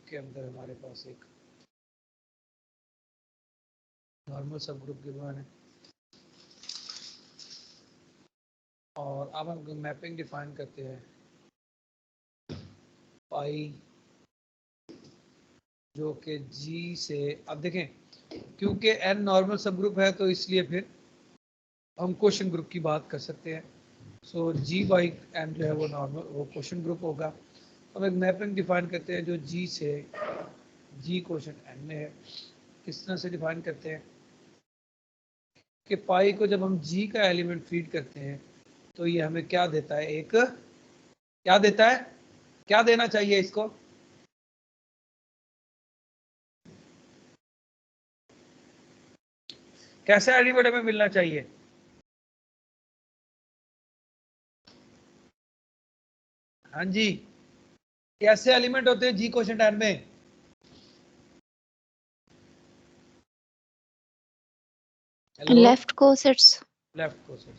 के अंदर हमारे पास एक नॉर्मल सब ग्रुप गिवन है और अब हम मैपिंग डिफाइन करते हैं पाई जो कि जी से, अब देखें क्योंकि एन नॉर्मल सब ग्रुप है तो इसलिए फिर हम क्वेश्चन ग्रुप की बात कर सकते हैं। सो जी बाई एन जो है वो नॉर्मल वो क्वेश्चन ग्रुप होगा। हम एक मैपिंग डिफाइन करते हैं जो जी से जी क्वेश्चन एन में है। किस तरह से डिफाइन करते हैं कि पाई को जब हम जी का एलिमेंट फीड करते हैं तो ये हमें क्या देता है, एक क्या देता है, क्या देना चाहिए इसको, कैसे एलिमेंट हमें मिलना चाहिए? हाँ जी, कैसे एलिमेंट होते हैं जी क्वोशेंट एन में? Left cosets. Left coset.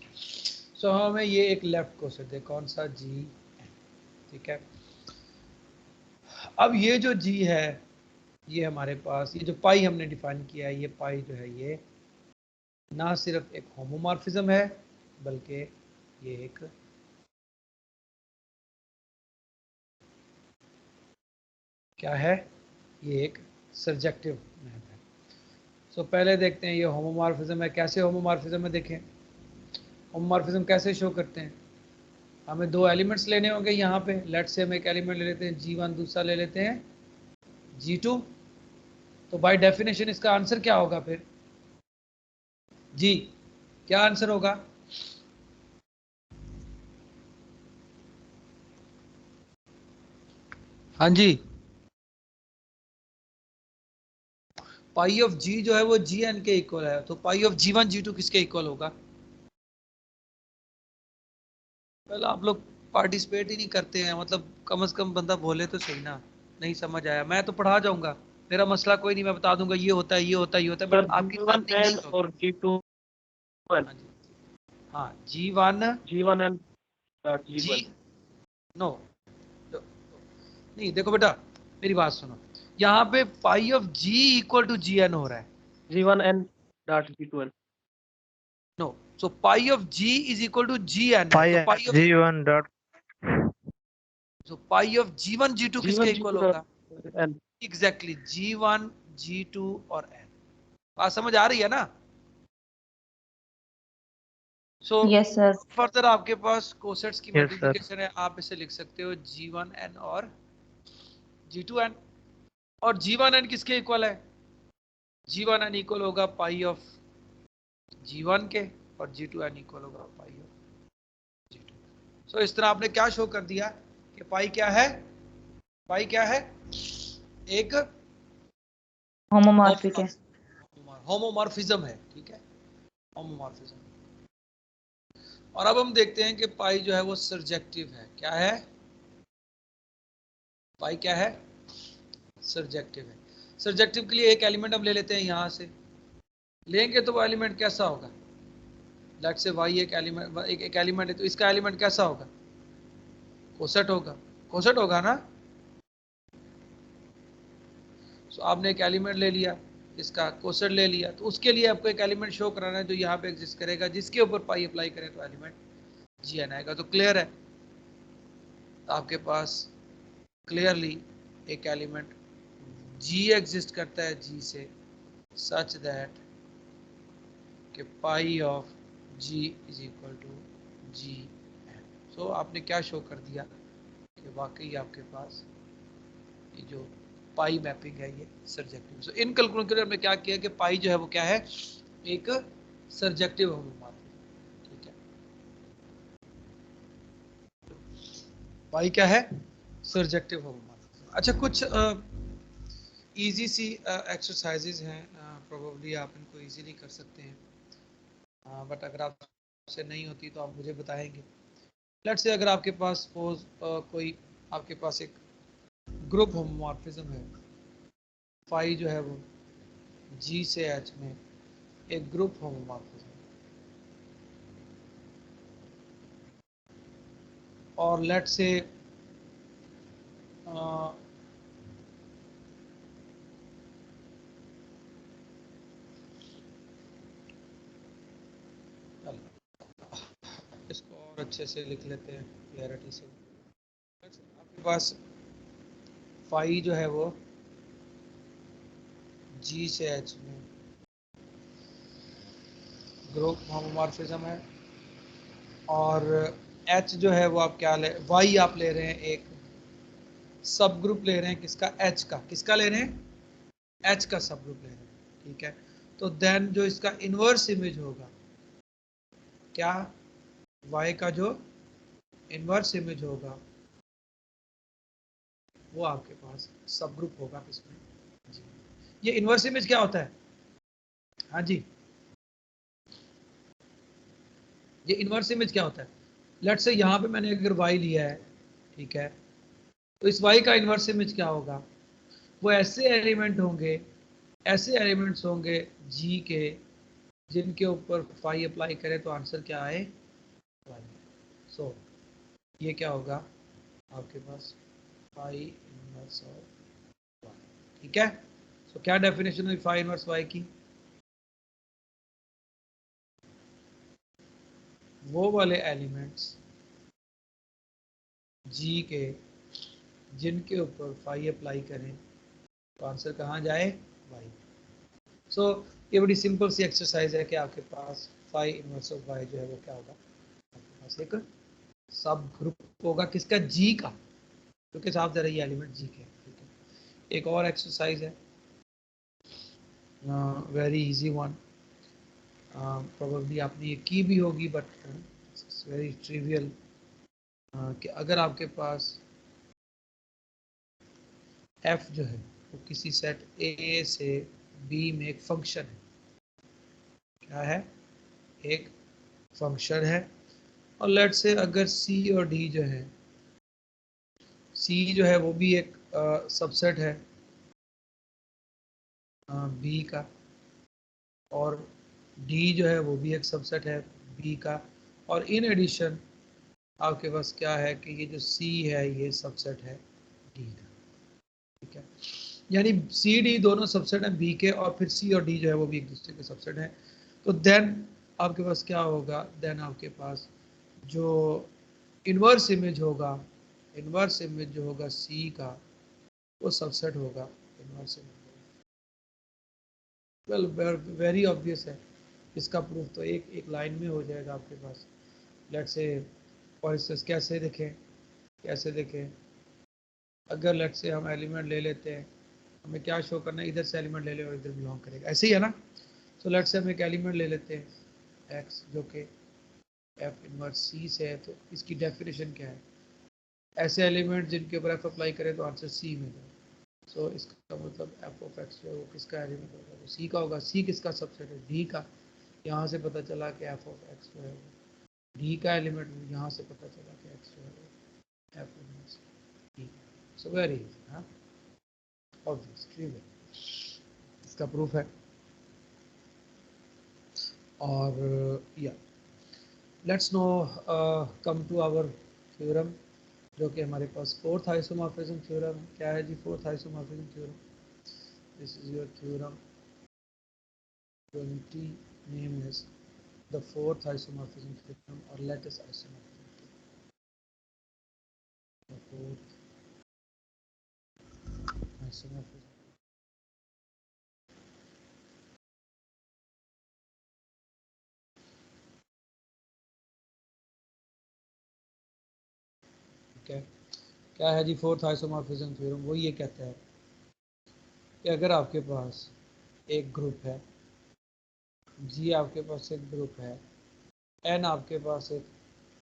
So हमें ये एक लेफ्ट कोसेट है, कौन सा, जी, ठीक है। अब ये जो जी है ये हमारे पास, ये जो पाई हमने डिफाइन किया है, ये पाई जो है ये ना सिर्फ एक होमोमॉर्फिज्म है बल्कि ये एक क्या है, ये एक सर्जेक्टिव मैप है। सो पहले देखते हैं ये होमोमॉर्फिज्म है, कैसे होमोमॉर्फिज्म है देखें। होमोमॉर्फिज्म कैसे शो करते हैं, हमें दो एलिमेंट्स लेने होंगे यहाँ पे। लेट्स से हम एक एलिमेंट ले लेते हैं G1, दूसरा ले लेते हैं G2। तो बाय डेफिनेशन इसका आंसर क्या होगा फिर, जी क्या आंसर होगा? हाँ जी, पाई ऑफ जी जो है वो जी एन के इक्वल है, तो पाई ऑफ G1 G2 किसके इक्वल होगा? पहले आप लोग पार्टिसिपेट ही नहीं करते हैं, मतलब कम से कम बंदा बोले तो सही ना। नहीं समझ आया, मैं तो पढ़ा जाऊंगा, मेरा मसला कोई नहीं, मैं बता दूंगा ये होता है ये होता है ये होता है, बट आपकी लर्निंग नहीं होगी। और G2 हाँ जी, हाँ G1 G1 and ji G1 no, नहीं देखो बेटा मेरी बात सुनो, यहाँ पे pi of g equal to ji N हो रहा है। G1 and dot G2 no, so pi of ji is equal to ji N है, पाई तो pi of G1 dot pi of G1 G2 किसके G1 इक्वल G2 होगा? and exactly G1 G2 और N. बात समझ आ रही है ना? So yes sir. फर्दर आपके पास कोसेट्स की यस सर। मल्टीप्लिकेशन है, आप इसे लिख सकते हो G1n और G2n। और G1n किसके इक्वल है? G1n इक्वल होगा पाई ऑफ G1 के और G2n इक्वल होगा पाई ऑफ G2। सो इस तरह आपने क्या शो कर दिया कि पाई क्या है, पाई क्या है, एक होमोमॉर्फिक है। होमोमॉर्फिज्म है, ठीक है, होमोमॉर्फिज्म। और अब हम देखते हैं कि पाई जो है वो सर्जेक्टिव है। क्या है पाई, क्या है, सर्जेक्टिव है। सर्जेक्टिव के लिए एक एलिमेंट हम ले लेते हैं, यहाँ से लेंगे तो वो एलिमेंट कैसा होगा, लेट्स से वाई एक एलिमेंट, एक एलिमेंट है तो इसका एलिमेंट कैसा होगा, कोसेट होगा, कोसेट होगा ना। सो आपने एक एलिमेंट ले लिया, इसका कोसेट ले लिया, तो उसके लिए आपको एक एलिमेंट शो कराना है जो यहाँ पे एग्जिस्ट करेगा, जिसके ऊपर पाई अप्लाई करें तो एलिमेंट जी एन आएगा। तो क्लियर है, तो आपके पास क्लियरली एक एलिमेंट जी एग्जिस्ट करता है जी से, सच दैट कि pi of ji is equal to ji N. So आपने क्या शो कर दिया कि वाकई आपके पास ये जो पाई मैपिंग है ये सर्जेक्टिव। सो इन कैलकुलेटर में क्या किया कि पाई जो है वो क्या है, एक सर्जेक्टिव होमोमॉर्फिज्म, ठीक है। पाई क्या है, सर्जेक्टिव होमोमॉर्फिज्म। अच्छा, कुछ इजी सी एक्सरसाइजेज हैं, प्रोबेबली आप इनको इजीली कर सकते हैं, बट अगर आपसे नहीं होती तो आप मुझे बताएंगे। लेट्स से अगर आपके पास सपोज कोई आपके पास एक ग्रुप होमोमॉर्फिज्म है, फाई जो है वो जी से एच में एक ग्रुप होमोमॉर्फिज्म, और लेट्स से अच्छे से लिख लेते हैं क्लैरिटी से। आपके पास फाई जो है वो जी से एच में ग्रुप होमोमॉर्फिज्म है, और एच जो है वो आप क्या ले, वाई आप ले रहे हैं एक सब ग्रुप ले रहे हैं किसका, एच का। किसका ले रहे हैं, एच का सब ग्रुप ले रहे हैं, ठीक है। तो देन जो इसका इनवर्स इमेज होगा, क्या, वाई का जो इनवर्स इमेज होगा वो आपके पास सब ग्रुप होगा किसमें, जी। ये इनवर्स इमेज क्या होता है, हाँ जी, ये इनवर्स इमेज क्या होता है। लेट्स से यहाँ पे मैंने अगर y लिया है, ठीक है, तो इस y का इनवर्स इमेज क्या होगा, वो ऐसे एलिमेंट होंगे, ऐसे एलिमेंट्स होंगे g के जिनके ऊपर फाई अप्लाई करें तो आंसर क्या आए, y। सो ये क्या होगा आपके पास, फाई इनवर्स ऑफ y, ठीक है। सो क्या डेफिनेशन हुई फाई इनवर्स y की, वो वाले एलिमेंट्स g के जिनके ऊपर फाई अप्लाई करें तो आंसर कहाँ जाए, y। सो ये बड़ी सिंपल सी एक्सरसाइज है कि आपके पास फाई इनवर्स ऑफ y जो है वो क्या होगा, आपके पास एक सब ग्रुप होगा किसका, जी का, क्योंकि साफ दे रही है एलिमेंट जी के, ठीक है। एक और एक्सरसाइज है, वेरी इजी वन, प्रोबेबली आपने ये की भी होगी बट इट्स वेरी ट्रिवियल, कि अगर आपके पास f जो है वो किसी सेट a से b में एक फंक्शन है, क्या है, एक फंक्शन है, और लेट से अगर c और d जो है, c जो है वो भी एक सबसेट है b का, और d जो है वो भी एक सबसेट है b का, और इन एडिशन आपके पास क्या है कि ये जो c है ये सबसेट है d का, ठीक है। यानी सी डी दोनों सबसेट हैं बी के, और फिर सी और डी जो है वो भी एक दूसरे के सबसेट हैं। तो देन आपके पास क्या होगा, देन आपके पास जो इनवर्स इमेज होगा, इनवर्स इमेज जो होगा सी का वो सबसेट होगा inverse image. Well very obvious है, इसका प्रूफ तो एक एक लाइन में हो जाएगा आपके पास। लेट्स से फॉर इंस्टेंस कैसे देखें, कैसे देखें, अगर लेट्स से हम एलिमेंट ले लेते हैं, हमें क्या शो करना है, इधर से एलिमेंट ले ले और इधर बिलोंग करेगा, ऐसे ही है ना। सो लेट्स से हम एक एलिमेंट ले लेते हैं x जो कि f इनवर्स c से है, तो इसकी डेफिनेशन क्या है, ऐसे एलिमेंट जिनके ऊपर f अप्लाई करें तो आंसर c मिलेगा। सो इसका मतलब f ऑफ x जो है वो किसका एलिमेंट होगा, वो c का होगा। c किसका सबसेट है, d का। यहाँ से पता चला कि f ऑफ x जो है वो d का एलिमेंट, यहाँ से पता चला कि x जो है वो f inverse d। So very easy, हाँ, ऑब्वियस, ट्रिवियल, इसका प्रूफ है। और या let's no come to our theorem, जो कि हमारे पास फोर्थ आइसोमॉर्फिज्म थ्योरम। क्या है जी fourth isomorphism theorem, this is your theorem 20 name is the fourth isomorphism theorem और latest isomorphism theorem, fourth isomorphism. ठीक है, क्या है जी फोर्थ आइसोमॉर्फिज्म थ्योरम, वो ये कहता है कि अगर आपके पास एक ग्रुप है, जी आपके पास एक ग्रुप है, एन आपके पास एक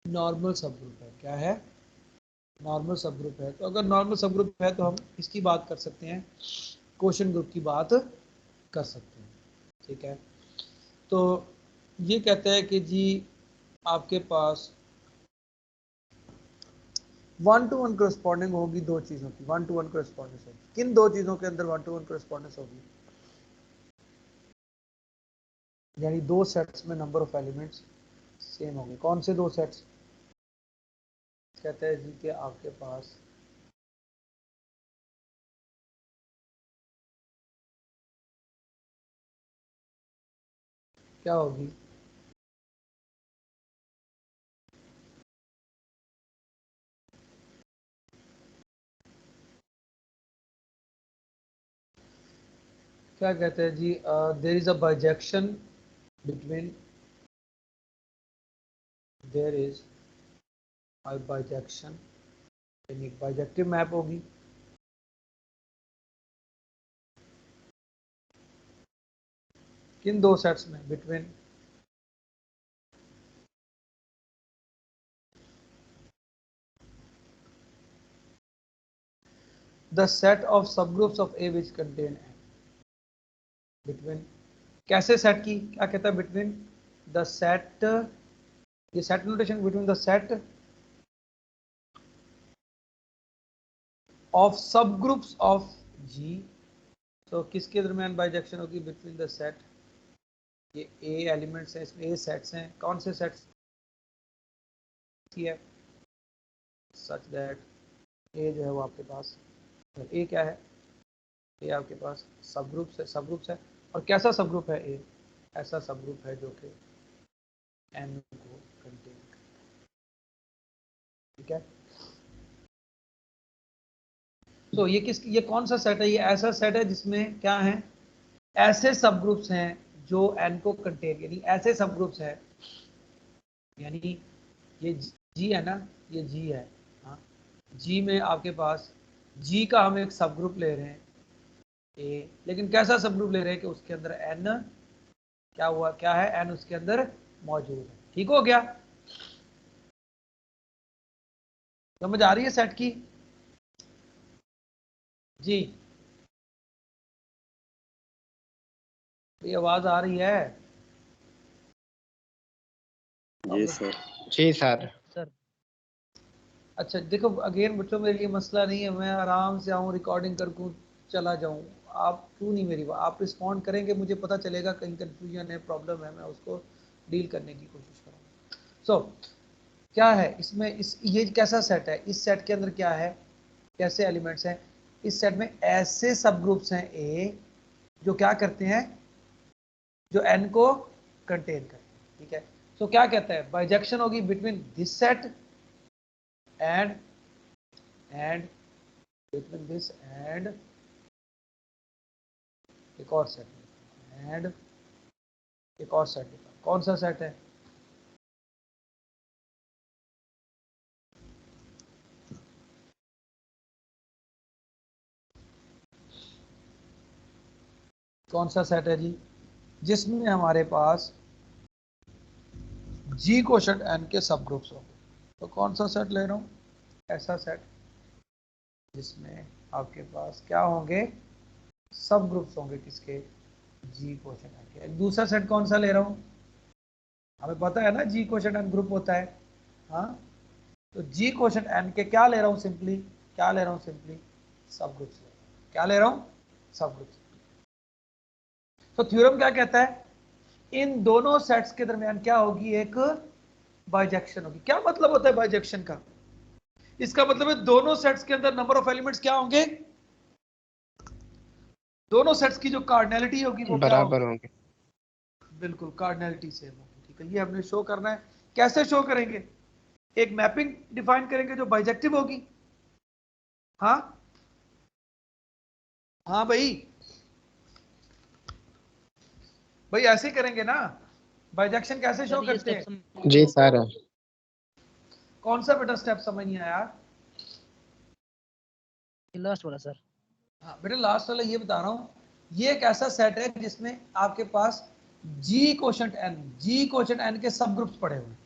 नॉर्मल सब ग्रुप है, क्या है, नॉर्मल सब ग्रुप है, तो अगर नॉर्मल सब ग्रुप है तो हम इसकी बात कर सकते हैं, क्वोशंट ग्रुप की बात कर सकते हैं, ठीक है। तो ये कहता है कि जी आपके पास वन टू वन करस्पॉन्डिंग होगी दो चीजों की, वन टू वन करस्पॉन्डेंस होगी, किन दो चीजों के अंदर वन टू वन करस्पॉन्डेंस होगी, यानी दो सेट्स में नंबर ऑफ एलिमेंट्स सेम होंगे। कौन से दो सेट्स, कहते हैं जी कि आपके पास क्या होगी, क्या कहते हैं जी, there is a bijection between, there is a bijection, यानी बाइजेक्टिव मैप होगी किन दो सेट्स में, between the set of subgroups of A which contain N, between कैसे सेट की, क्या कहता है, बिटवीन द सेट, ये set notation, between the set of subgroups of G. तो किसके दरमियान बाइजेक्शन होगी, बिटवीन द सेट, ये ए एलिमेंट्स हैं, इसमें ए सेट्स हैं, कौन से सेट्स है, सच दैट ए जो है वो आपके पास, ए क्या है, ए आपके पास सब ग्रुप्स है, और कैसा सब ग्रुप है ए, ऐसा सब ग्रुप है जो कि एन को कंटेन करता है, ठीक है। तो ये कौन सा सेट है, ये ऐसा सेट है जिसमें क्या है, ऐसे सब ग्रुप्स हैं जो एन को कंटेन, यानी ऐसे सब ग्रुप्स हैं, यानी ये जी है ना, ये जी है, हाँ, जी में आपके पास जी का हम एक सब ग्रुप ले रहे हैं ए, लेकिन कैसा सब ग्रुप ले रहे हैं कि उसके अंदर एन क्या हुआ, क्या है, एन उसके अंदर मौजूद है, ठीक हो गया, समझ आ रही है सेट की जी, ये आवाज आ रही है जी सर। जी सर। सर अच्छा देखो, अगेन बच्चों मेरे लिए मसला नहीं है, मैं आराम से आऊँ रिकॉर्डिंग कर चला जाऊँ, आप क्यों नहीं, मेरी आप रिस्पॉन्ड करेंगे, मुझे पता चलेगा कहीं कंफ्यूजन है, प्रॉब्लम है, मैं उसको डील करने की कोशिश करूँगा। सो क्या है इसमें, ये कैसा सेट है, इस सेट के अंदर क्या है, कैसे एलिमेंट्स हैं, इस सेट में ऐसे सब ग्रुप्स हैं ए जो क्या करते हैं, जो एन को कंटेन करते हैं, ठीक है। सो क्या कहता है, बाइजेक्शन होगी between this set and between this and एक और सेट, एंड एक और सेट, कौन सा सेट है, कौन सा सेट है जी, जिसमें हमारे पास जी कोशेंट एन के सब ग्रुप्स होंगे, तो कौन सा सेट ले रहा हूँ, ऐसा सेट जिसमें आपके पास क्या होंगे, सब ग्रुप्स होंगे किसके, जी कोशेंट एन के। दूसरा सेट कौन सा ले रहा हूँ, हमें पता है ना जी कोशेंट एन ग्रुप होता है, हाँ, तो जी कोशेंट एन के क्या ले रहा हूँ, सिंपली क्या ले रहा हूँ, सिंपली सब ग्रुप्स, क्या ले रहा हूँ, सब ग्रुप्स। तो थ्योरम क्या कहता है, इन दोनों सेट्स के दरमियान क्या होगी, एक बाइजेक्शन होगी। क्या मतलब होता है बाइजेक्शन का, इसका मतलब है दोनों सेट्स के अंदर नंबर ऑफ एलिमेंट्स क्या होंगे, दोनों सेट्स की जो कार्डिनैलिटी होगी वो क्या बराबर होगी, होंगे। बिल्कुल कार्डिनैलिटी सेम होगी, ठीक है। ये हमने शो करना है, कैसे शो करेंगे, एक मैपिंग डिफाइन करेंगे जो बाइजेक्टिव होगी, हाँ हाँ भाई ऐसे ही करेंगे ना, बाइजेक्शन कैसे शो सर ये करते स्टेप हैं, जी सर। कौन सा बेटा स्टेप समझ नहीं आया, लास्ट वाला सर। हाँ बेटा लास्ट वाला ये बता रहा हूँ, ये एक ऐसा सेट है जिसमें आपके पास जी कोशेंट एन के सब ग्रुप्स पड़े हुए हैं।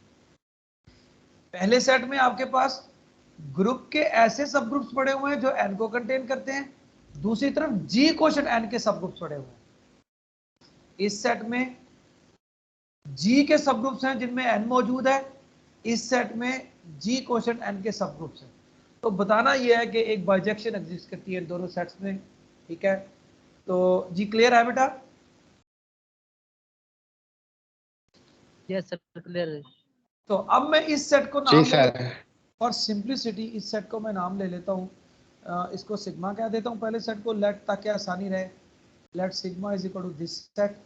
पहले सेट में आपके पास ग्रुप के ऐसे सब ग्रुप्स पड़े हुए हैं जो एन को कंटेन करते हैं, दूसरी तरफ जी कोशेंट एन के सब ग्रुप्स पड़े हुए हैं। इस सेट में जी के सब ग्रुप्स हैं जिनमें एन मौजूद है, इस सेट में जी कोशेंट एन के सब ग्रुप्स हैं। तो बताना यह है कि एक बाइजेक्शन एग्जिस्ट करती है इन दोनों सेट्स में, ठीक है। तो जी क्लियर है बेटा, यस सर क्लियर है। तो अब मैं इस सेट को जी नाम ले सर। लेता हूं, और सिंप्लिसिटी इस सेट को मैं नाम ले लेता हूँ, इसको सिग्मा कह देता हूँ पहले सेट को, लेट ताकि आसानी रहे, let sigma is equal to this set,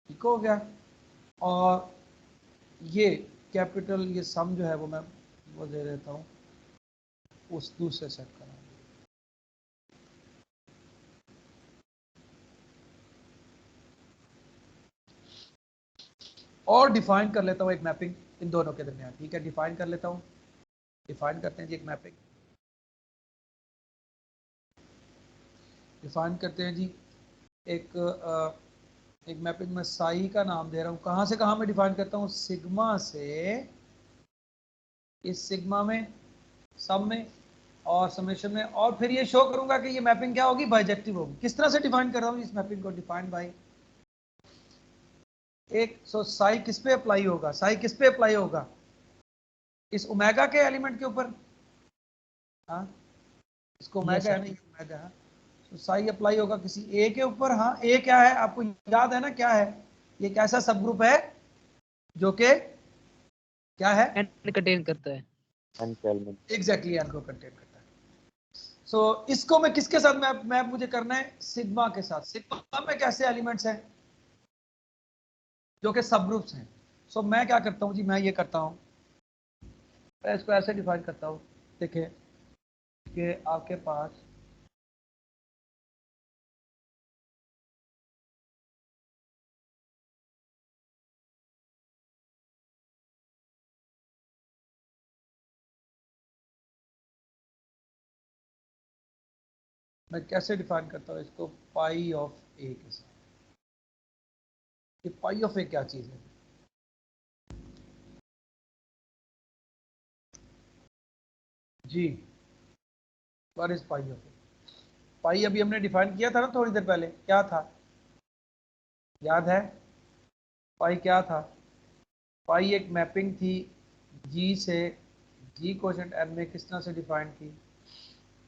ठीक हो गया। और ये कैपिटल ये सम जो है वो मैं वो दे देता हूँ उस दूसरे सेट का नाम, और डिफाइन कर लेता हूँ एक मैपिंग इन दोनों के दरमियान, ठीक है, डिफाइन कर लेता हूँ, डिफाइन करते हैं जी एक मैपिंग, डिफाइन करते हैं जी एक मैपिंग में साई का नाम दे रहा हूँ, कहाँ से कहाँ मैं डिफाइन करता हूँ, सिग्मा से इस सिग्मा में, सब में और समेशन में, और फिर ये शो करूंगा कि ये मैपिंग क्या होगी, बाइजेक्टिव होगी। किस तरह से डिफाइन कर रहा हूँ इस मैपिंग को, डिफाइन बाई एक, सो साई किस पे अप्लाई होगा, साई किस पे अप्लाई होगा, इस ओमेगा के एलिमेंट के ऊपर, हाँ इसको ओमेगा है ना, ये ओमेगा है, तो साई अप्लाई होगा किसी ए के ऊपर। हाँ ए क्या है आपको याद है ना, क्या है, ये एक ऐसा सब ग्रुप है जो कि क्या है, एन कंटेन करता है, एग्जैक्टली एन को कंटेन करता है। सो इसको मैं किसके साथ मैप मैप मुझे करना है, सिग्मा के साथ। सिग्मा में कैसे एलिमेंट्स हैं जो कि सब ग्रुप्स हैं। सो मैं क्या करता हूँ जी, मैं ये करता हूँ, मैं इसको ऐसे डिफाइन करता हूँ, देखिए कि आपके पास मैं कैसे डिफाइन करता हूँ इसको, पाई ऑफ ए के साथ। ये पाई ऑफ ए क्या चीज है जी, what is pi of a, पाई अभी हमने डिफाइन किया था ना थोड़ी देर पहले, क्या था याद है, पाई क्या था, पाई एक मैपिंग थी जी से, जी क्वोशंट एन में किस तरह से डिफाइन थी,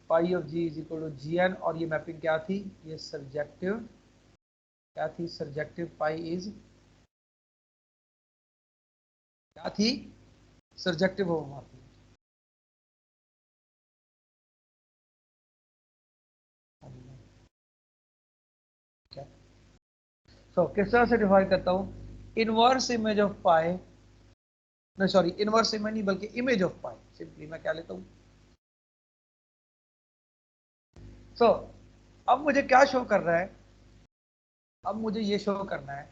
pi of ji is equal to ji N, और ये मैपिंग क्या थी, ये सब्जेक्टिव क्या थी, सब्जेक्टिव पाई इज क्या थी, सब्जेक्टिव होमोमॉर्फी। क्या सो किस तरह से डिफाइन करता हूँ, इनवर्स इमेज ऑफ पाई, नहीं सॉरी इनवर्स इमेज नहीं बल्कि इमेज ऑफ पाई, सिंपली मैं क्या लेता हूँ। सो अब मुझे क्या शो कर रहा है, अब मुझे ये शो करना है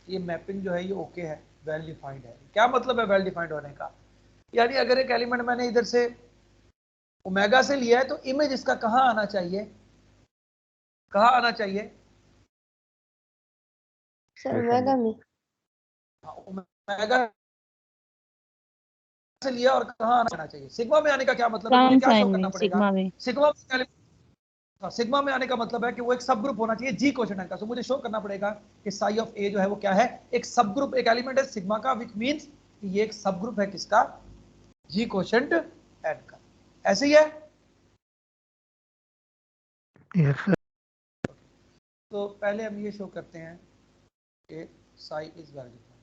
ये मैपिंग जो है ये ओके है, वेल डिफाइंड है। क्या मतलब है वेल डिफाइंड होने का, यानी अगर एक एलिमेंट मैंने इधर से ओमेगा से लिया है तो इमेज इसका कहाँ आना चाहिए, कहाँ आना चाहिए, सर ओमेगा में। ओमेगा से लिया और कहाँ आना चाहिए, सिग्मा में आने का क्या मतलब है, मुझे प्राइम क्या शो साइन करना में, पड़ेगा, सिग्मा में। सिग्मा में आने का मतलब है कि वो एक सब ग्रुप होना चाहिए जी क्वोशंट का। सो मुझे शो करना पड़ेगा कि साई ऑफ ए जो है वो क्या है, एक सब ग्रुप, एक एलिमेंट है सिग्मा का, विच मींस कि ये एक सब ग्रुप है किसका, जी क्वोशंट एन का। ऐसे ही है, yes, तो पहले हम ये शो करते हैं कि psi is well defined.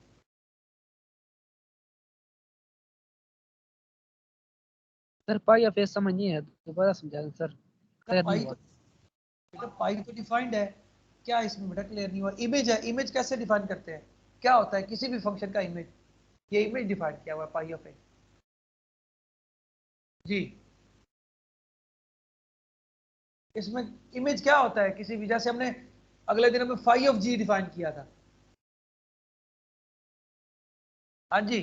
Sir pi of A समझ नहीं है, दोबारा समझा दें सर, क्लियर नहीं हुआ। बेटा पाई तो डिफाइंड है, क्या इसमें बेटा क्लियर नहीं हुआ, इमेज है, इमेज कैसे डिफाइन करते हैं, क्या होता है किसी भी फंक्शन का इमेज, ये इमेज डिफाइन किया हुआ है पाई ऑफ ए जी। इसमें इमेज क्या होता है किसी भी, जैसे हमने अगले दिन में फाई ऑफ जी डिफाइन किया था, हाँ जी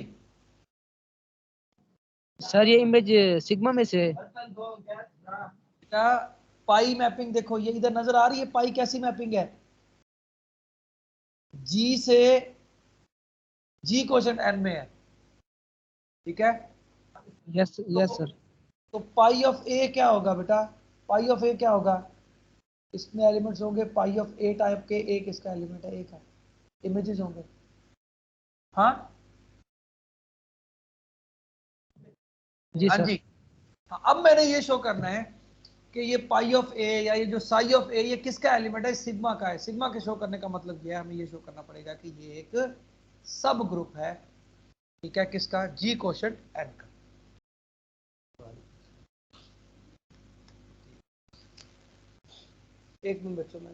सर ये इमेज सिग्मा में से है। बेटा पाई मैपिंग देखो, ये इधर नजर आ रही है, पाई कैसी मैपिंग है, जी से जी क्वोशंट एन में है, ठीक है। यस यस तो, सर। तो पाई ऑफ ए क्या होगा बेटा, पाई ऑफ ए क्या होगा, इसमें एलिमेंट्स होंगे पाई ऑफ ए टाइप के, एक इसका एलिमेंट है, एक है इमेजेस होंगे, हाँ जी हाँ सर। जी हाँ। अब मैंने ये शो करना है कि ये पाई ऑफ ए या ये जो साई ऑफ ए ये किसका एलिमेंट है, सिग्मा का है। सिग्मा के शो करने का मतलब ये है, हमें ये शो करना पड़ेगा कि ये एक सब ग्रुप है, ठीक है, किसका, जी क्वोशंट एन का। एक मिनट बच्चों में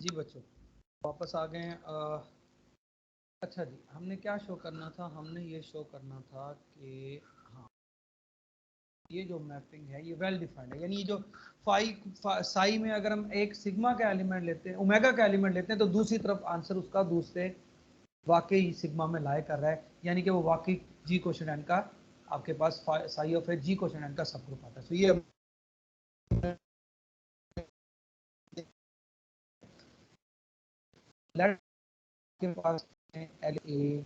जी बच्चों वापस आ गए हैं। अच्छा जी, हमने क्या शो करना था, हमने ये शो करना था कि हाँ ये जो मैपिंग है ये वेल डिफाइंड है, यानी ये जो साई में अगर हम एक सिग्मा का एलिमेंट लेते हैं, ओमेगा का एलिमेंट लेते हैं, तो दूसरी तरफ आंसर उसका दूसरे वाकई सिग्मा में लाई कर रहा है, यानी कि वो वाकई जी क्वेश्चन एन का आपके पास psi of A G question N का सब ग्रुप आता है। तो ये के पास एल ए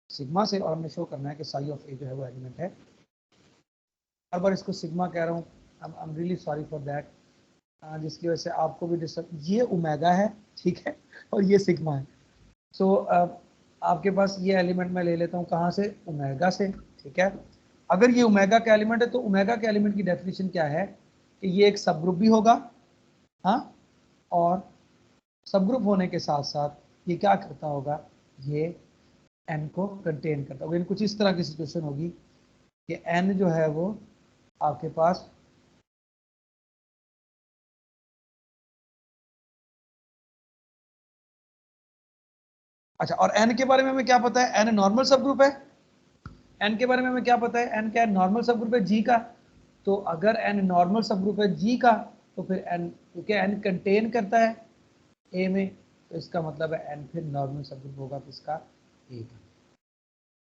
सिग्मा से, और हमें शो करना है कि साई ऑफ ए जो है वो एलिमेंट है। बार बार इसको सिग्मा कह रहा हूँ, I am really sorry for that, जिसकी वजह से आपको भी डिस्टर्ब। ये ओमेगा है, ठीक है, और ये सिग्मा है। सो आपके पास ये एलिमेंट मैं ले लेता हूँ कहाँ से, ओमेगा से, ठीक है। अगर ये ओमेगा का एलिमेंट है तो ओमेगा के एलिमेंट की डेफिनेशन क्या है कि ये एक सब ग्रुप भी होगा, हाँ, और सब ग्रुप होने के साथ साथ ये क्या करता होगा, ये एन को कंटेन करता होगा। कुछ इस तरह की सिचुएशन होगी कि एन जो है वो आपके पास अच्छा, और एन के बारे में हमें क्या पता है, एन नॉर्मल सब ग्रुप है। एन के बारे में हमें क्या पता है, एन क्या है, नॉर्मल सब ग्रुप है जी का। तो अगर एन नॉर्मल सब ग्रुप है जी का, तो फिर एन, क्योंकि एन कंटेन करता है ए में, तो इसका मतलब है एन फिर नॉर्मल सब ग्रुप होगा किसका, ए का।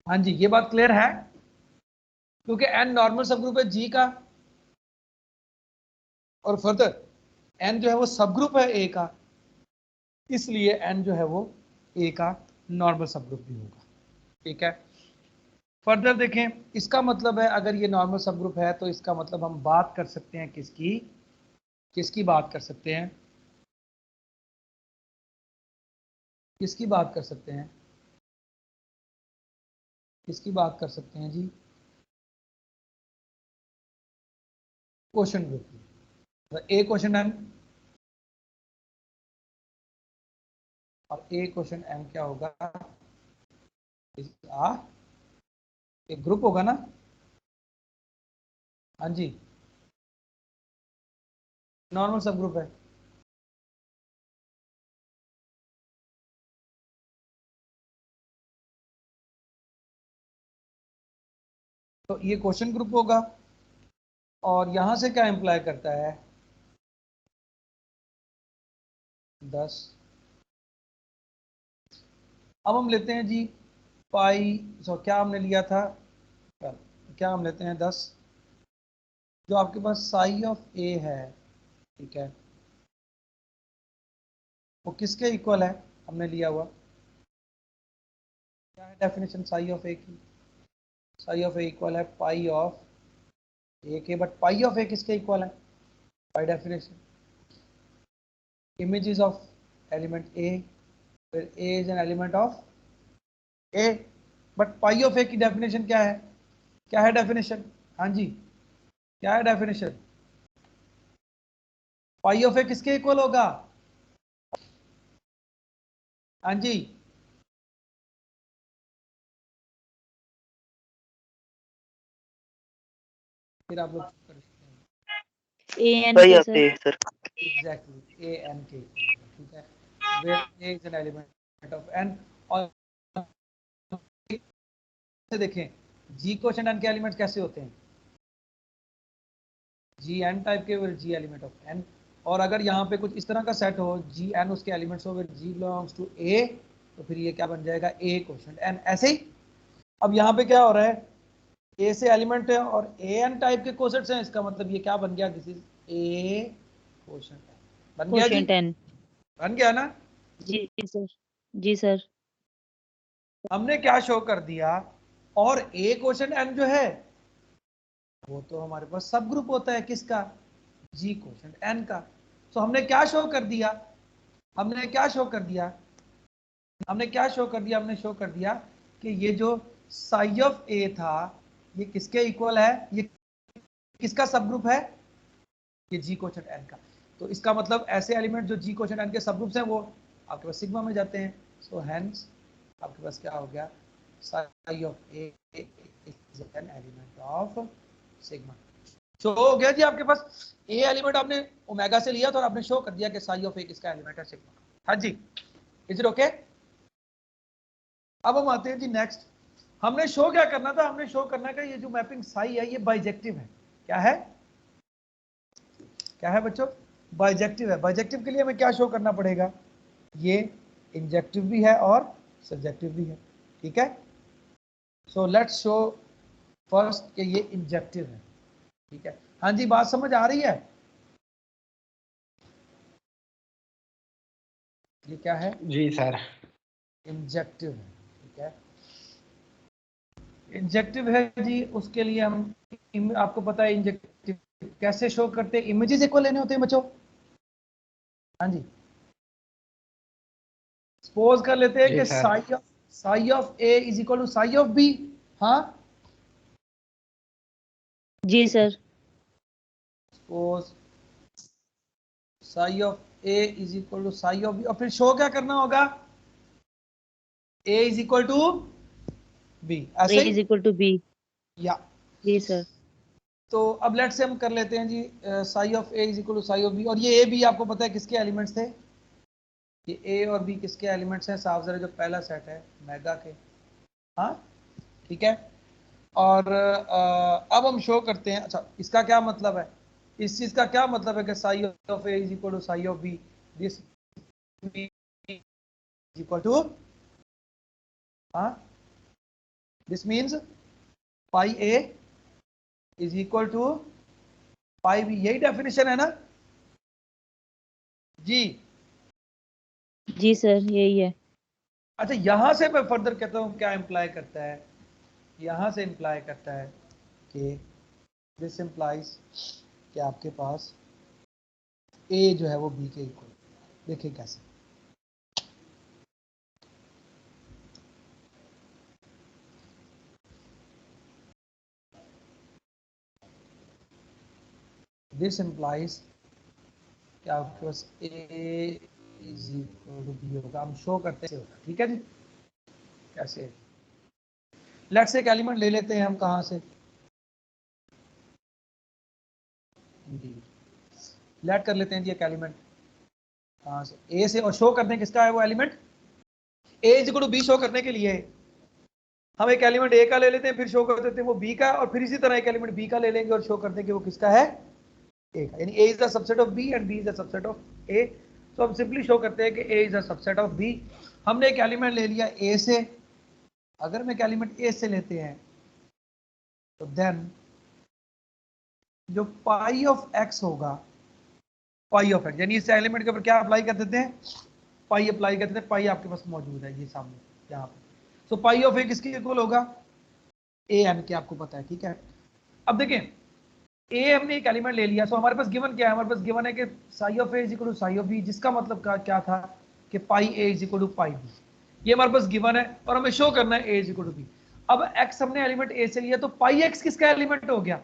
हाँ जी, ये बात क्लियर है, क्योंकि एन नॉर्मल सब ग्रुप है जी का, और फर्दर एन जो है वो सब ग्रुप है ए का, इसलिए एन जो है वो ए का नॉर्मल सब ग्रुप भी होगा, ठीक है। फर्दर देखें, इसका मतलब है अगर ये नॉर्मल सब ग्रुप है तो इसका मतलब हम बात कर सकते हैं किसकी, किसकी बात कर सकते हैं, किसकी बात कर सकते हैं, किसकी बात कर सकते हैं जी, क्वेश्चन ग्रुप की। ए क्वेश्चन एन और ए क्वेश्चन एन क्या होगा, एक ग्रुप होगा ना, हाँ जी, नॉर्मल सब ग्रुप है। तो ये क्वेश्चन ग्रुप होगा, और यहां से क्या इंप्लाई करता है, 10। अब हम लेते हैं जी पाई, क्या हमने लिया था, क्या हम लेते हैं 10, जो आपके पास साई ऑफ ए है, ठीक है, वो किसके इक्वल है, हमने लिया हुआ, क्या है डेफिनेशन साई ऑफ ए की, साई ऑफ ए इक्वल है पाई ऑफ ए के, बट पाई ऑफ ए किसके इक्वल है, by definition images of element A, फिर A is an element of A, but pi of A की डेफिनेशन क्या है, क्या है डेफिनेशन, हाँ जी, क्या है डेफिनेशन, पाई ऑफ ए किसके इक्वल होगा, हाँ जी, फिर आप लोग कर सकते हैं, ए एन के सर, एग्जैक्टली ए एन के इक्वल होगा, ठीक है, where a is an element of N. और देखें जी क्वेश्चन एन के एलिमेंट्स कैसे होते हैं, जी एन टाइप के, जी एलिमेंट ऑफ एन। और अगर यहाँ पे कुछ इस तरह का सेट हो, जी एन उसके एलिमेंट्स हो, जी बिलोंग्स टू ए, तो फिर ये क्या बन जाएगा, ए क्वेश्चन एन, ऐसे ही। अब यहाँ पे क्या हो रहा है, ए से एलिमेंट है और ए एन टाइप के कोसेट्स हैं, इसका मतलब ये क्या बन गया, this is a quotient N, बन गया जी, क्वोशिएंट एन, बन गया ना। जी सर, जी सर, हमने क्या शो कर दिया, और ए क्वेश्चन एन जो है वो तो हमारे पास सब ग्रुप होता है किसका, जी क्वेश्चन एन का। तो हमने क्या शो कर दिया, हमने क्या शो कर दिया, हमने क्या शो कर दिया, हमने शो कर दिया कि ये जो साई ऑफ ए था ये किसके इक्वल है, ये किसका सब ग्रुप है, ये जी क्वेश्चन एन का। तो इसका मतलब ऐसे एलिमेंट जो जी क्वेश्चन एन के सब ग्रुप्स हैं वो आपके पास सिग्मा में जाते हैं। सो हेंस आपके पास क्या हो गया, Sai of A is an element of sigma. Show हो गया जी आपके पास, ए एलिमेंट आपने ओमेगा से लिया था और आपने शो कर दिया कि साई ऑफ ए किसका एलिमेंट है, सिग्मा। हाँ जी, इज इट ओके? अब हम आते हैं जी नेक्स्ट। हमने शो क्या करना था? हमने शो करना का ये जो मैपिंग साई है ये बाइजेक्टिव है। क्या है? क्या है बच्चों? बाइजेक्टिव है। बाइजेक्टिव के लिए हमें क्या शो करना पड़ेगा? ये इंजेक्टिव भी है और सब्जेक्टिव भी है। ठीक है, सो लेट्स शो फर्स्ट कि ये इंजेक्टिव है। ठीक है, हाँ जी, बात समझ आ रही है? ये क्या है? जी सर। इंजेक्टिव है। ठीक है, इंजेक्टिव है जी, उसके लिए हम आपको पता है इंजेक्टिव कैसे शो करते हैं? इमेजेस इक्वल लेने होते हैं बच्चों। हाँ जी, सपोज कर लेते हैं जी कि sir. Psi of A is equal to psi of B. हाँ, जी sir. Suppose psi of A is equal to psi of B, और फिर शो क्या करना होगा? A is equal to B, A ऐसे ही is equal to B. Yeah. जी सर। तो अब लेट से हम कर लेते हैं जी psi of A is equal to psi of B, और ये ए बी आपको पता है किसके एलिमेंट्स थे? ये ए और बी किसके एलिमेंट्स हैं? साफ जरा जो पहला सेट है मेगा के। हाँ, ठीक है, और अब हम शो करते हैं। अच्छा, इसका क्या मतलब है? इस चीज का क्या मतलब है कि psi of A is equal to psi of B, this equal to, हाँ, this means pi A is equal to pi B. यही डेफिनेशन है ना जी? जी सर, यही है। अच्छा, यहां से मैं फर्दर कहता हूं क्या इंप्लाई करता है? यहां से इंप्लाई करता है कि दिस इंप्लाइज कि आपके पास ए जो है वो बी के इक्वल। देखिए कैसे? दिस इंप्लाइज कि आपके पास ए इज इक्वल टू बी होगा। हम शो करते हैं होगा। ठीक है जी, कैसे? लेट्स से एक एलिमेंट ले लेते हैं हम, कहां से? लेट कर लेते हैं जी एक एलिमेंट, कहां से? ए से, और शो करते हैं किसका है वो element? A is equal to b show करने के लिए हम एक एलिमेंट ए का ले लेते हैं, फिर शो कर देते हैं वो बी का, और फिर इसी तरह एक एलिमेंट बी का ले लेंगे और शो करते हैं कि वो किसका है? ए का। यानी A is the subset of B and B is the subset of A. तो हम सिंपली शो करते हैं कि A is the subset of B. हमने एक एलिमेंट ले लिया ए से। अगर हम एक एलिमेंट ए से लेते हैं तो देन जो पाई ऑफ एक्स होगा, पाई ऑफ एक्स, यानी इस एलिमेंट के ऊपर क्या अप्लाई कर देते हैं? पाई अप्लाई कर देते हैं। पाई आपके पास मौजूद है ये सामने यहाँ पे। सो पाई ऑफ ए किसके इक्वल होगा? ए एन के, आपको पता है। ठीक है, अब देखें, ए हमने एक एलिमेंट ले लिया। सो हमारे पास गिवन क्या है? हमारे पास गिवन है कि psi of A is equal to psi of B, जिसका मतलब क्या था कि pi A is equal to pi B. ये हमारे पास गिवन है और हमें शो करना है ए इज इक्वल टू बी। अब एक्स हमने एलिमेंट ए से लिया, तो पाई एक्स किसका एलिमेंट हो गया?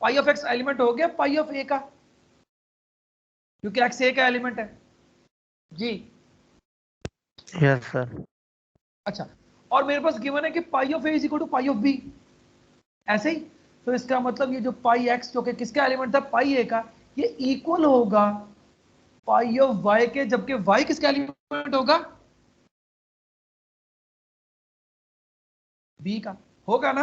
पाई ऑफ एक्स एलिमेंट हो गया पाई ऑफ ए का, क्योंकि एक्स ए का एलिमेंट है जी। Yes sir. अच्छा, और मेरे पास गिवन है कि pi of A is equal to pi of b, ऐसे ही। तो इसका मतलब ये जो पाई एक्स जो कि किसका एलिमेंट था? पाई ए का, ये इक्वल होगा पाई ऑफ वाई के, जबकि वाई किसका एलिमेंट होगा? बी का। होगा ना?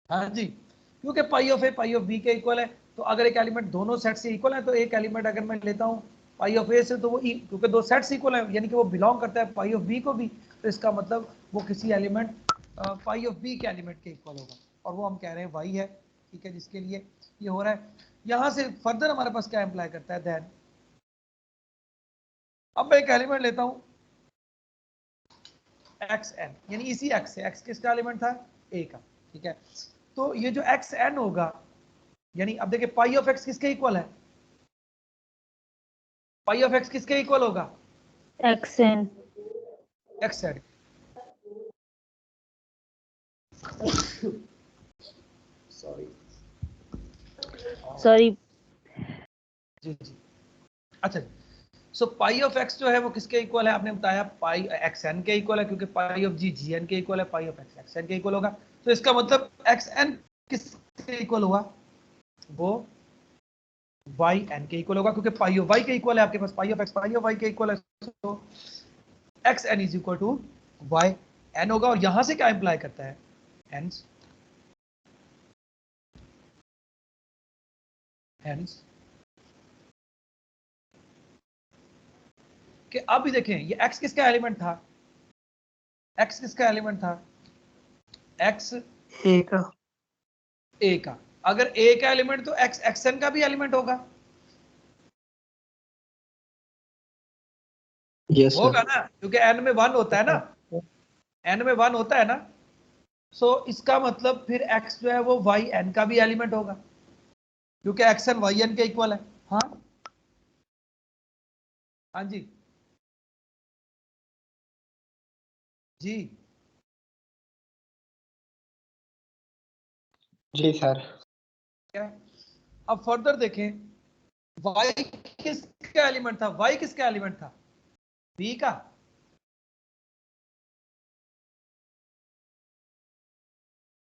हाँ जी, क्योंकि pi of a pi of b के इक्वल है। तो अगर एक एलिमेंट दोनों सेट से इक्वल है, तो एक एलिमेंट अगर मैं लेता हूं पाई ऑफ ए से, तो वो क्योंकि दो सेट्स इक्वल है, यानी कि वो बिलोंग करता है पाई ऑफ बी को भी, तो इसका मतलब वो किसी एलिमेंट पाई ऑफ बी के एलिमेंट के इक्वल होगा, और वो हम कह रहे हैं वाई है। ठीक है, जिसके लिए ये हो रहा है। यहां से फर्दर हमारे पास क्या इंप्लाई करता है? देन अब मैं एक एलिमेंट लेता हूं एक्स एन, यानी इसी एक्स से, एक्स किसका एलिमेंट था? ए का। ठीक है, तो ये जो एक्स एन होगा, यानी अब देखिए पाई ऑफ एक्स किसके इक्वल है? पाई ऑफ एक्स किसके इक्वल होगा? X N. X N. Sorry. जी जी, अच्छा। सो पाई ऑफ एक्स जो है वो किसके इक्वल है? आपने बताया पाई एक्स एन के इक्वल है, क्योंकि pi of g g N के इक्वल है, pi of x x N के इक्वल होगा। तो इसका मतलब एक्स एन किसके इक्वल हुआ? वो वाई एन के इक्वल होगा, क्योंकि पाई ऑफ वाई के इक्वल है आपके पास, pi of X pi of Y के इक्वल है, तो X N is equal to Y N होगा। और यहां से क्या इंप्लाई करता है, हेंस हेंस कि अब भी देखें ये x किसका एलिमेंट था, x किसका एलिमेंट था, x ए का। a का। अगर a का एलिमेंट तो x xn का भी एलिमेंट होगा, यस होगा सर। ना, क्योंकि n में 1 होता है ना, n में 1 होता है ना। सो इसका मतलब फिर x जो है वो y n का भी एलिमेंट होगा, क्योंकि xn y n के इक्वल है। हाँ हाँ जी जी जी सर। क्या है? अब फर्दर देखें, y किसका एलिमेंट था, y किसका एलिमेंट था, b का।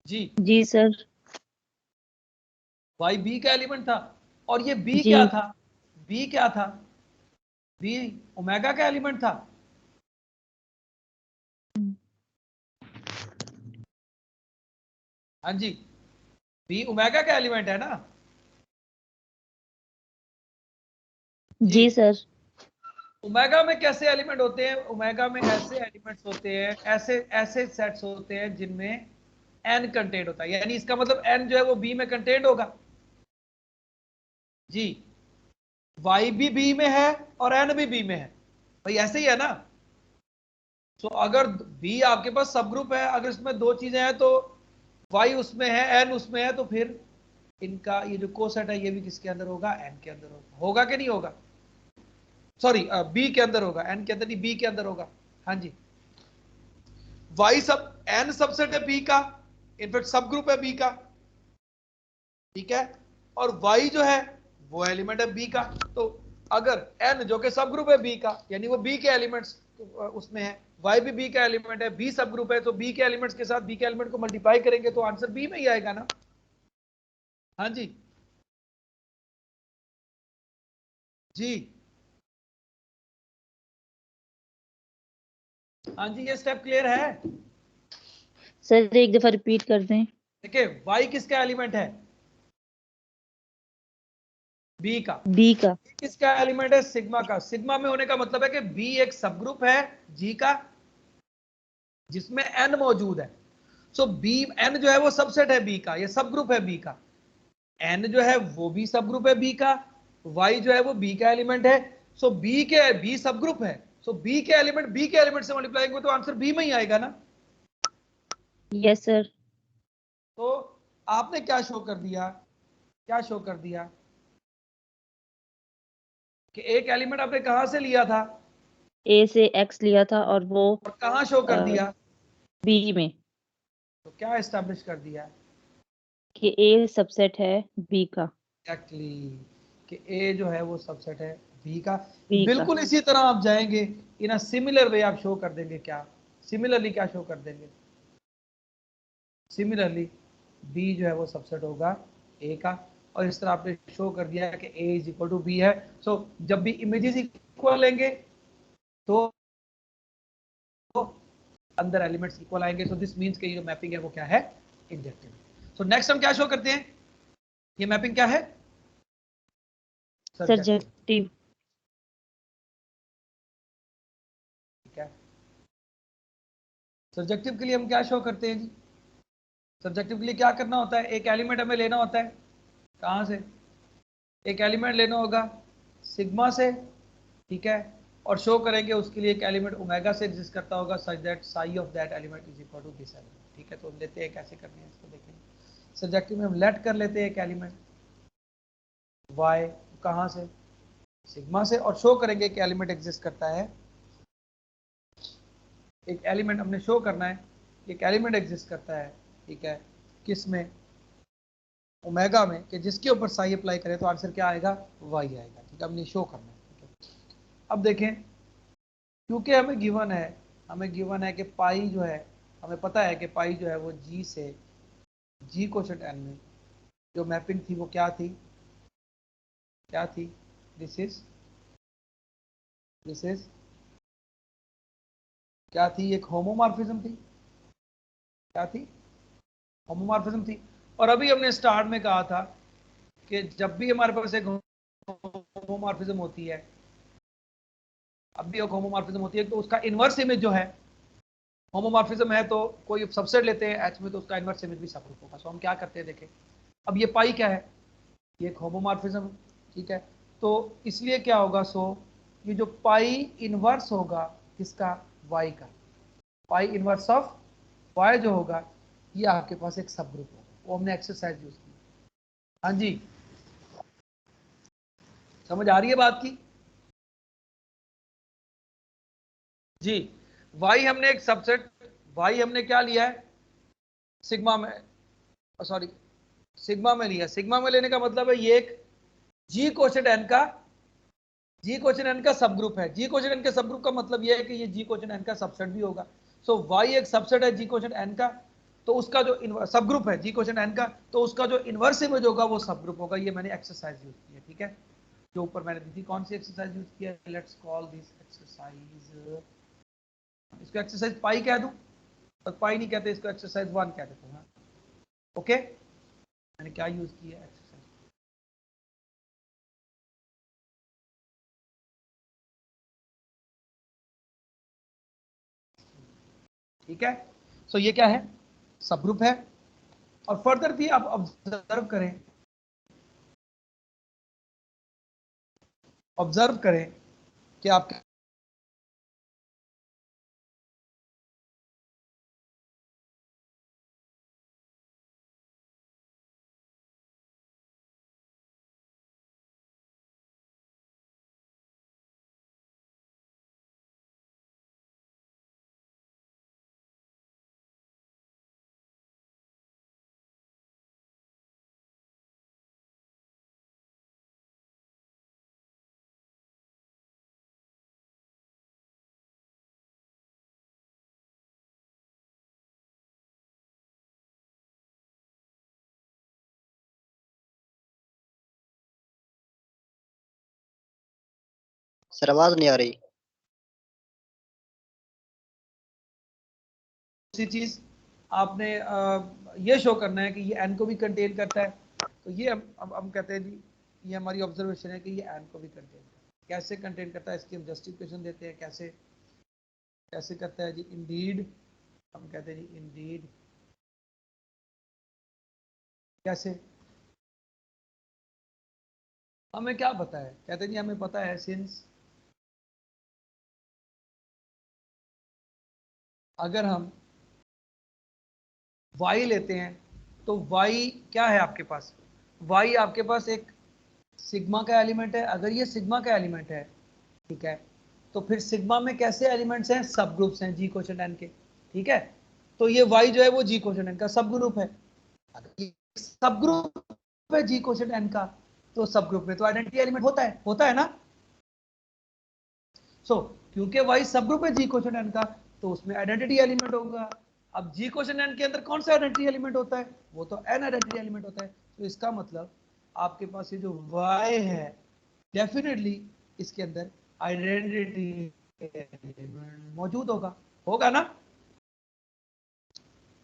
जी जी सर। y b का एलिमेंट था, और ये b जी क्या था, b क्या था, b ओमेगा का एलिमेंट था। हाँ जी, b ओमेगा का एलिमेंट है ना। जी जी सर। ओमेगा में कैसे एलिमेंट होते हैं, ओमेगा में ऐसे एलिमेंट्स होते हैं, ऐसे ऐसे सेट्स होते हैं जिनमें n कंटेंट होता है, यानी इसका मतलब n जो है वो b में कंटेंट होगा। जी y भी b में है और n भी b में है, भाई ऐसे ही है ना। तो अगर b आपके पास सब ग्रुप है, अगर इसमें दो चीजें हैं तो y उसमें है n उसमें है, तो फिर इनका ये जो कोसेट है ये भी किसके अंदर होगा, n के अंदर होगा, होगा कि नहीं होगा, सॉरी b के अंदर होगा, n के अंदर नहीं, b के अंदर होगा। हाँ जी y सब n सबसेट है b का, इनफैक्ट सब ग्रुप है b का, ठीक है। और y जो है वो एलिमेंट है b का, तो अगर n जो कि सब ग्रुप है b का, यानी वो b के एलिमेंट्स उसमें है, y भी b का एलिमेंट है, b सब ग्रुप है, तो b के एलिमेंट्स के साथ b के एलिमेंट को मल्टीप्लाई करेंगे तो आंसर b में ही आएगा ना। हाँ जी जी हाँ जी, ये स्टेप क्लियर है। सर एक दफा रिपीट कर दें। देखिए y किसका एलिमेंट है, b का। बी का। किसका एलिमेंट है, सिग्मा का। सिग्मा में होने का मतलब है कि b एक सब ग्रुप है g का जिसमें n मौजूद है। सो बी n जो है वो सबसेट है b का, ये सब ग्रुप है b का। n जो है वो भी सब ग्रुप है b का, y जो है वो b का एलिमेंट है। सो b के b सब ग्रुप है, सो b के एलिमेंट b के एलिमेंट से मल्टीप्लाई करेंगे तो आंसर b में ही आएगा ना। Yes sir. तो आपने क्या शो कर दिया, क्या शो कर दिया कि एक एलिमेंट आपने कहां से लिया था ए से एक्स लिया था और वो और कहां शो कर दिया, बी में, तो क्या एस्टैब्लिश कर दिया कि ए सबसेट है बी का। एक्टली कि a जो है वो सबसेट है b का। बी का। बिल्कुल इसी तरह आप जाएंगे इन अ सिमिलर वे, आप शो कर देंगे क्या, सिमिलरली क्या शो कर देंगे, सिमिलरली b जो है वो सबसेट होगा a का, और इस तरह आपने शो कर दिया कि a is equal to b है। सो जब भी इमेजेस इक्वल लेंगे तो अंदर एलिमेंट्स इक्वल आएंगे, सो दिस मींस कि ये जो मैपिंग है वो क्या है, इंजेक्टिव। सो नेक्स्ट हम क्या शो करते हैं, ये मैपिंग क्या है, सर्जेक्टिव। सर्जेक्टिव। ठीक है, सर्जेक्टिव के लिए हम क्या शो करते हैं जी, सब्जेक्टिव के लिए क्या करना होता है, एक एलिमेंट हमें लेना होता है, कहाँ से, एक एलिमेंट लेना होगा सिग्मा से, ठीक है, और शो करेंगे उसके लिए एक एलिमेंट ओमेगा से एग्जिस्ट करता होगा such that psi of that element is equal to this element. ठीक है, तो हम लेते हैं कैसे करने हैं इसको देखेंगे। सब्जेक्टिव में हम लेट कर लेते हैं एक एलिमेंट y, कहाँ से, सिग्मा से, और शो करेंगे कि एलिमेंट एग्जिस्ट करता है, एक एलिमेंट हमने शो करना है, एक एलिमेंट एग्जिस्ट करता है, ठीक है, किस में, ओमेगा में, कि जिसके ऊपर साई अप्लाई करें तो आंसर क्या आएगा, y आएगा। ठीक है, हमने शो करना है। ठीक है, अब देखें, क्योंकि हमें गिवन है, हमें गिवन है कि पाई जो है, हमें पता है कि पाई जो है वो g से g कोशेंट n में जो मैपिंग थी वो क्या थी, क्या थी? दिस इज क्या थी? एक होमोमॉर्फिज्म थी। क्या थी? होमोमॉर्फिज्म थी। और अभी हमने स्टार्ट में कहा था कि जब भी हमारे पास एक होमोमॉर्फिज्म होती है, तो उसका इनवर्स इमेज जो है, होमोमॉर्फिज्म है तो कोई सबसेट लेते हैं एच में, तो उसका इनवर्स इमेज भी सबग्रुप होगा। सो हम क्या करते हैं, देखें अब ये पाई क्या है, ये एक होमोमॉर्फिज्म, ठीक है। तो इसलिए क्या होगा, सो ये जो पाई इनवर्स होगा किसका? वाई का। पाई इनवर्स ऑफ वाई जो होगा, ये आपके पास एक सब ग्रुप होगा। वो हमने एक्सरसाइज यूज की। हाँ जी, समझ आ रही है बात की? जी, वाई हमने एक सबसेट, वाई हमने क्या लिया है? सिग्मा में, सॉरी सिग्मा में लिया। सिग्मा में लेने का मतलब है ये एक जी कोशेंट एन का, जी कोशेंट एन का सब ग्रुप है। जी कोशेंट एन का सब ग्रुप का मतलब ये है कि ये जी कोशेंट एन का सबसेट भी होगा। सो वाई एक सबसेट है जी कोशेंट एन का, तो उसका जो सब ग्रुप है जी कोशेंट एन का, तो उसका जो इनवर्स इमेज होगा वो सब ग्रुप होगा। ये मैंने एक्सरसाइज यूज की है, ठीक है, जो ऊपर मैंने दी थी। कौन सी एक्सरसाइज यूज किया? लेट्स कॉल दिस एक्सरसाइज, इसको एक्सरसाइज पाई कह दूं, पर पाई नहीं कहते, इसको एक्सरसाइज 1 कह देते हैं। ओके, मैंने क्या यूज किया है एक्सरसाइज, ठीक है। सो ये क्या है? सब ग्रुप है। और फर्दर भी आप ऑब्जर्व करें कि आपके सर आवाज नहीं आ रही। दूसरी चीज आपने ये शो करना है कि ये एन को भी कंटेन करता है। तो ये हम कहते हैं जी, ये हमारी ऑब्जर्वेशन है कि ये एन को भी कंटेन करता है। कैसे कंटेन करता है इसकी हम जस्टिफिकेशन देते हैं। कैसे कैसे करता है जी? इंडीड, हम कहते हैं जी इंडीड। कैसे? हमें क्या पता है? कहते हैं जी हमें पता है सिंस अगर हम y लेते हैं तो y क्या है आपके पास? y आपके पास एक सिग्मा का एलिमेंट है। अगर ये सिग्मा का एलिमेंट है, ठीक है, तो फिर सिग्मा में कैसे एलिमेंट्स हैं? सब ग्रुप्स हैं जी कोशेंट एन के, ठीक है। तो ये y जो है वो जी कोशेंट एन का सब ग्रुप है। अगर ये सब ग्रुप है जी कोशेंट एन का, तो सब ग्रुप में तो आइडेंटिटी एलिमेंट होता है ना। क्योंकि y सब ग्रुप है जी कोशेंट एन का, तो उसमें आइडेंटिटी एलिमेंट होगा। अब जी कोशेंट एन के अंदर कौन सा आइडेंटिटी एलिमेंट होता है? वो तो एन आइडेंटिटी एलिमेंट होता है। तो इसका मतलब आपके पास ये जो y है, डेफिनेटली इसके अंदर आइडेंटिटी एलिमेंट मौजूद होगा ना,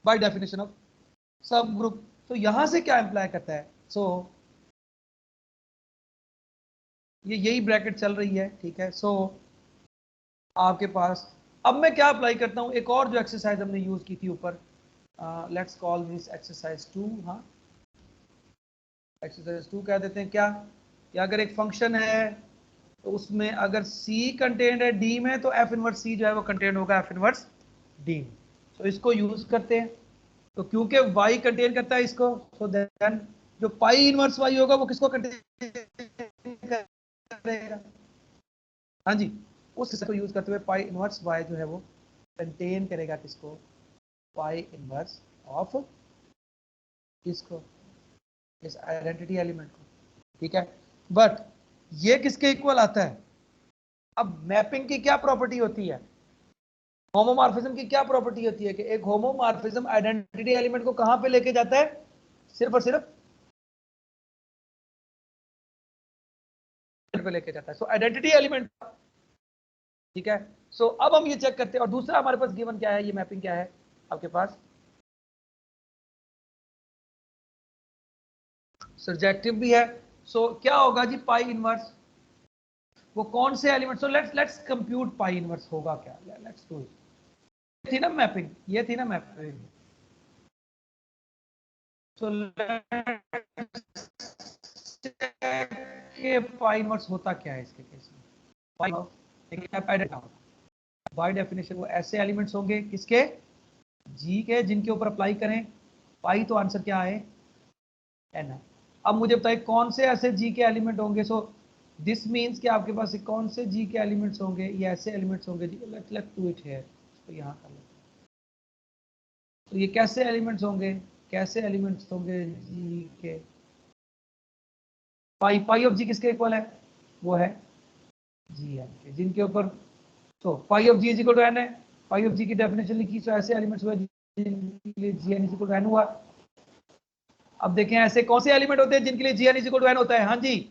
बाय डेफिनेशन ऑफ सब ग्रुप। तो यहां से क्या इंप्लाई करता है? ये यही ब्रैकेट चल रही है, ठीक है। आपके पास अब मैं क्या अप्लाई करता हूं, एक और जो एक्सरसाइज हमने यूज की थी ऊपर, लेट्स कॉल दिस एक्सरसाइज 2। हाँ, एक्सरसाइज 2 कह देते हैं क्या, कि अगर एक फंक्शन है तो उसमें अगर c कंटेंट है d में, तो f इनवर्स c जो है वो कंटेंट होगा f इनवर्स d में। तो इसको यूज करते हैं। तो क्योंकि y कंटेन करता है इसको, सो देन जो पाई इनवर्स y होगा वो किसको कंटेन करेगा? हाँ जी, उस हिस्से को यूज करते हुए पाई इनवर्स y जो है वो कंटेन करेगा किसको? पाई इनवर्स ऑफ किसको? इस आइडेंटिटी एलिमेंट को, ठीक है। बट ये किसके इक्वल आता है? अब मैपिंग की क्या प्रॉपर्टी होती है? होमोमॉर्फिज्म की क्या प्रॉपर्टी होती है कि एक होमोमॉर्फिज्म आइडेंटिटी एलिमेंट को कहां पे लेके जाता है? सिर्फ और सिर्फ पे लेके जाता है। सो आइडेंटिटी एलिमेंट, ठीक है। सो अब हम ये चेक करते हैं, और दूसरा हमारे पास गिवन क्या है, ये मैपिंग क्या है आपके पास, सर्जेक्टिव भी है। सो क्या होगा जी, पाई इनवर्स, वो कौन से element, so let's compute pi inverse होगा क्या, लेट्स डू इट। थी ना मैपिंग, ये थी ना मैपिंग। सो ये पाई इनवर्स होता क्या है इसके केस में, पाई बाय डेफिनेशन वो ऐसे एलिमेंट्स होंगे किसके, जी के, जिनके ऊपर अप्लाई करें पाई, तो आंसर क्या आए, एन है। अब मुझे बताइए कौन से ऐसे जी के एलिमेंट होंगे। सो दिस मीन्स कि आपके पास कौन से जी के एलिमेंट्स होंगे, ये ऐसे एलिमेंट्स होंगे जी, लेट्स डू इट हियर, तो यहाँ कर लेते हैं। तो ये कैसे एलिमेंट्स होंगे, कैसे एलिमेंट्स होंगे जी के, पाई ऑफ जी किसके इक्वल है, वो है जी एन के, जिनके ऊपर, तो pi of ji is equal to N है। पाई ऑफ जी की डेफिनेशन लिखी, तो ऐसे एलिमेंट्स हुए जिनके लिए G N is equal to N हुआ। अब देखें ऐसे कौन से एलिमेंट होते हैं जिनके लिए G N is equal to N होता है, हाँ जी,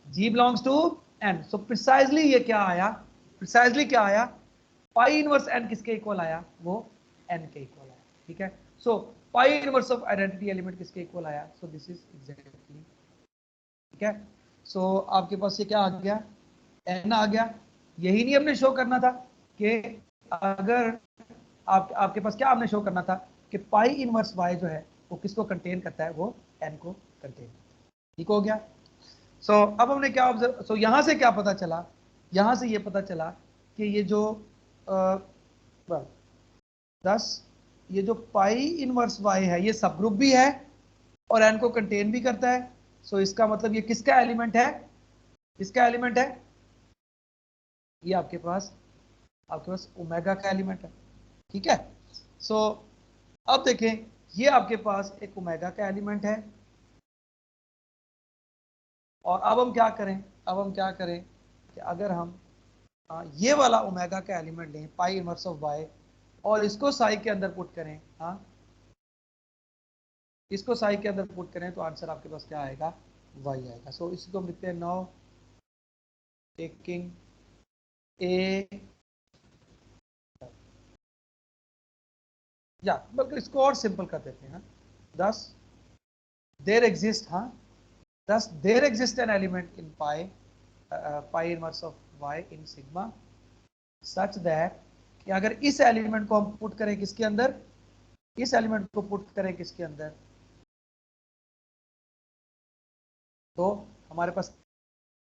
G belongs to N. So precisely ये क्या आया, प्रिसाइजली क्या आया, पाई इनवर्स एन किसके इक्वल आया, वो एन के इक्वल आया, ठीक है। So pi inverse of identity element किसके इक्वल आया, सो दिस इज एग्जैक्टली, ठीक है। सो आपके पास ये क्या आ गया, एन आ गया। यही नहीं हमने शो करना था कि अगर आपके पास क्या हमने शो करना था कि पाई इनवर्स वाई जो है वो किसको कंटेन करता है, वो एन को कंटेन, ठीक हो गया। सो अब हमने क्या ऑब्जर्व, सो यहां से क्या पता चला, यहां से ये पता चला कि ये जो 10, ये जो पाई इनवर्स वाई है ये सब ग्रुप भी है और एन को कंटेन भी करता है। सो इसका मतलब ये किसका एलिमेंट है, किसका एलिमेंट है, ये आपके पास ओमेगा का एलिमेंट है, ठीक है। सो अब देखें, ये आपके पास एक ओमेगा का एलिमेंट है, और अब हम क्या करें, अब हम क्या करें कि अगर हम ये वाला ओमेगा का एलिमेंट लें, पाई इनवर्स ऑफ वाई, और इसको साई के अंदर पुट करें, हाँ इसको साई के अंदर पुट करें, तो आंसर आपके पास क्या आएगा, वाई आएगा। सो इसी को हम लिखते हैं नाउ टेकिंग ए, या बल्कि इसको और सिंपल कर देते हैं, 10 देर एग्जिस्ट, हाँ 10 there exist an element in pi inverse of y in sigma such that, कि अगर इस एलिमेंट को हम पुट करें किसके अंदर, इस एलिमेंट को पुट करें किसके अंदर, तो हमारे पास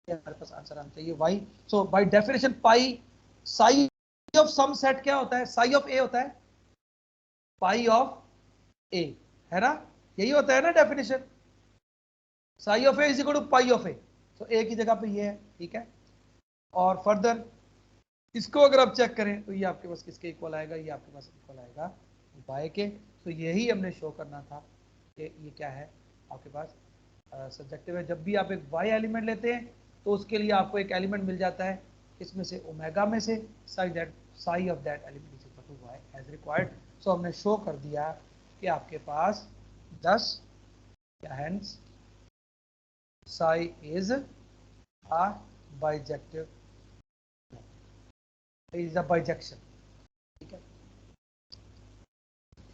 आंसर आना चाहिए y. So by definition pi psi of some set क्या होता है, साई ऑफ ए होता है, पाई ऑफ ए, है ना, यही होता है ना definition, psi of A is equal to pi of A. तो ए की जगह पे ये है, ठीक है। और फर्दर इसको अगर आप चेक करें तो ये आपके पास किसके इक्वल आएगा, ये आपके पास इक्वल आएगा वाई के। तो यही हमने शो करना था कि ये क्या है आपके पास सब्जेक्टिव है। जब भी आप एक वाई एलिमेंट लेते हैं तो उसके लिए आपको एक एलिमेंट मिल जाता है, इसमें से ओमेगा में से psi of that element is equal to Y as required. So हमने शो कर दिया कि आपके पास 10 hands psi is a bijective, is a bijection, ठीक है,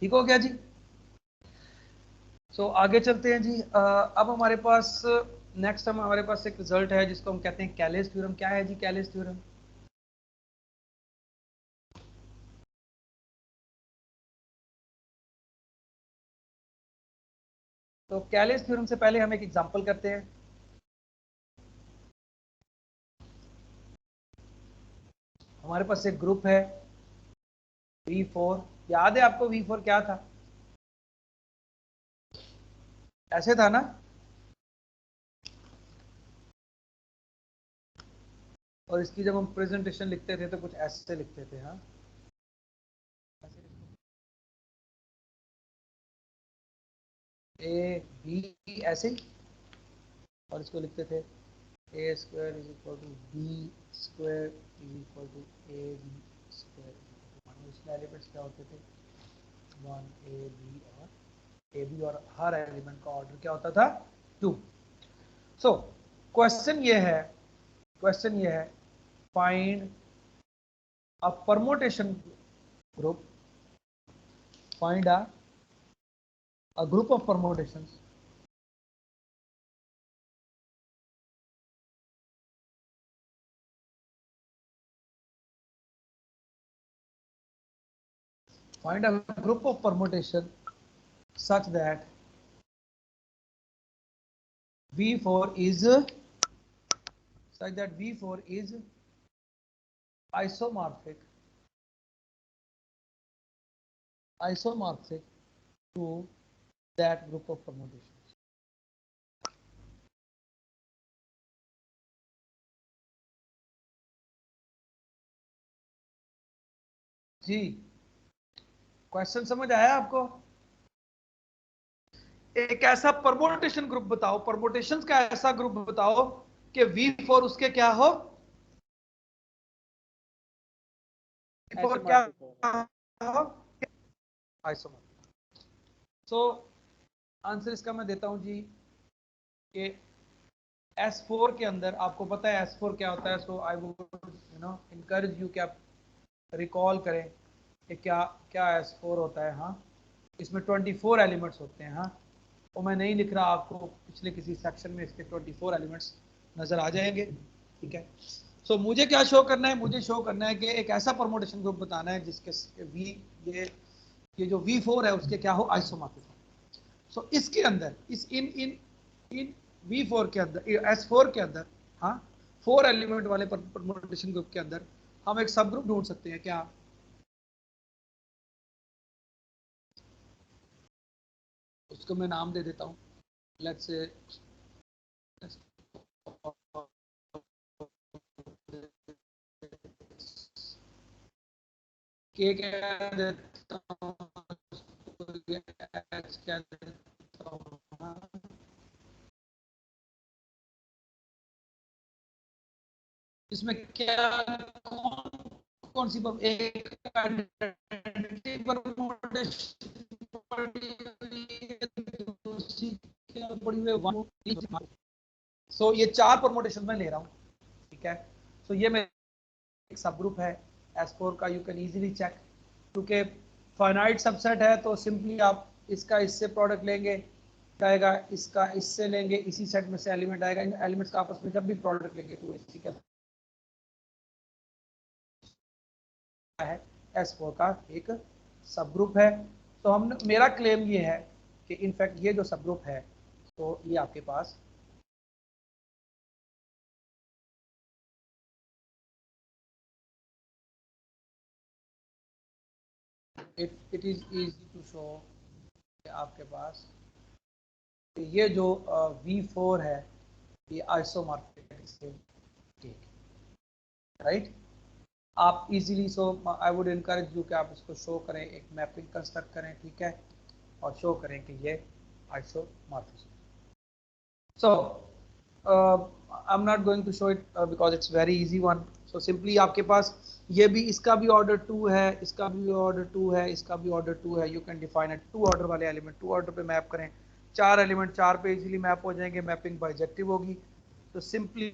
ठीक हो गया जी। सो आगे चलते हैं जी। अब हमारे पास नेक्स्ट हमारे पास एक रिजल्ट है जिसको हम कहते हैं कैलेस थ्योरम। क्या है जी कैलेस थ्योरम, तो कैलेस थ्योरम से पहले हम एक एग्जांपल करते हैं। हमारे पास एक ग्रुप है V4, याद है आपको V4 क्या था, ऐसे था ना, और इसकी जब हम प्रेजेंटेशन लिखते थे तो कुछ ऐसे लिखते थे, हाँ ए बी ऐसे ही, और इसको लिखते थे A square is equal to B square is equal to A B square. इसमें एलिमेंट्स क्या होते थे, 1 ए बी और ए बी, और हर एलिमेंट का ऑर्डर क्या होता था 2। सो क्वेश्चन ये है find a permutation group, find a group of permutations such that V4 is isomorphic to that group of permutations. जी क्वेश्चन समझ आया आपको? एक ऐसा परमुटेशन ग्रुप बताओ, परमुटेशंस का ऐसा ग्रुप बताओ कि V4 उसके क्या हो, V4 क्या हो, आइसोमॉर्फिक। सो आंसर इसका मैं देता हूं जी कि S4 के अंदर आपको पता है S4 क्या होता है। सो आई वुड इनकरेज यू कि आप रिकॉल करें कि क्या क्या S4 होता है। हाँ, इसमें 24 एलिमेंट्स होते हैं। हाँ, तो मैं नहीं लिख रहा, आपको पिछले किसी सेक्शन में इसके 24 एलिमेंट्स नजर आ जाएंगे। ठीक है, सो मुझे क्या शो करना है, मुझे शो करना है कि एक ऐसा परमुटेशन ग्रुप बताना है जिसके ये जो V4 है उसके क्या हो, आइसोमॉर्फिक हो। सो इसके अंदर इस इन V4 के अंदर, S4 के अंदर, हाँ, 4 एलिमेंट वाले परमुटेशन ग्रुप के अंदर हम एक सब ग्रुप ढूंढ सकते हैं। क्या? उसको मैं नाम दे देता हूँ, लेट्स से के क्या देता हूँ, क्या देता हूँ, इसमें क्या कौन सी एक सो ये 4 परमुटेशन में ले रहा हूँ। ठीक है, सो ये मैं एक सब ग्रुप है S4 का, यू कैन इजीली चेक, क्योंकि फाइनाइट सबसेट है तो सिंपली आप इसका इससे प्रोडक्ट लेंगे आएगा, इसका इससे लेंगे, इसी सेट में से एलिमेंट आएगा। इन एलिमेंट्स का आपस में जब भी प्रोडक्ट लेंगे तो इसी का है S4 का एक सब ग्रुप है। तो हम, मेरा क्लेम ये है कि इनफैक्ट ये जो सब ग्रुप है तो ये आपके पास it is easy to show आपके पास ये जो V4 है ये आइसोमॉर्फिक से ठीक, राइट। आप easily, so I would encourage you कि आप इसको शो करें, एक मैपिंग कंस्ट्रक्ट करें, ठीक है, और शो करें कि ये isomorphism. So I am not going to show it because it's very easy one. So simply आपके पास ये भी, इसका भी ऑर्डर 2 है, इसका भी ऑर्डर 2 है, इसका भी ऑर्डर 2 है। You can define it 2 order वाले एलिमेंट 2 ऑर्डर पे मैप करें, 4 एलिमेंट 4 पे इजीली मैप हो जाएंगे, मैपिंग बाइजेक्टिव होगी। तो simply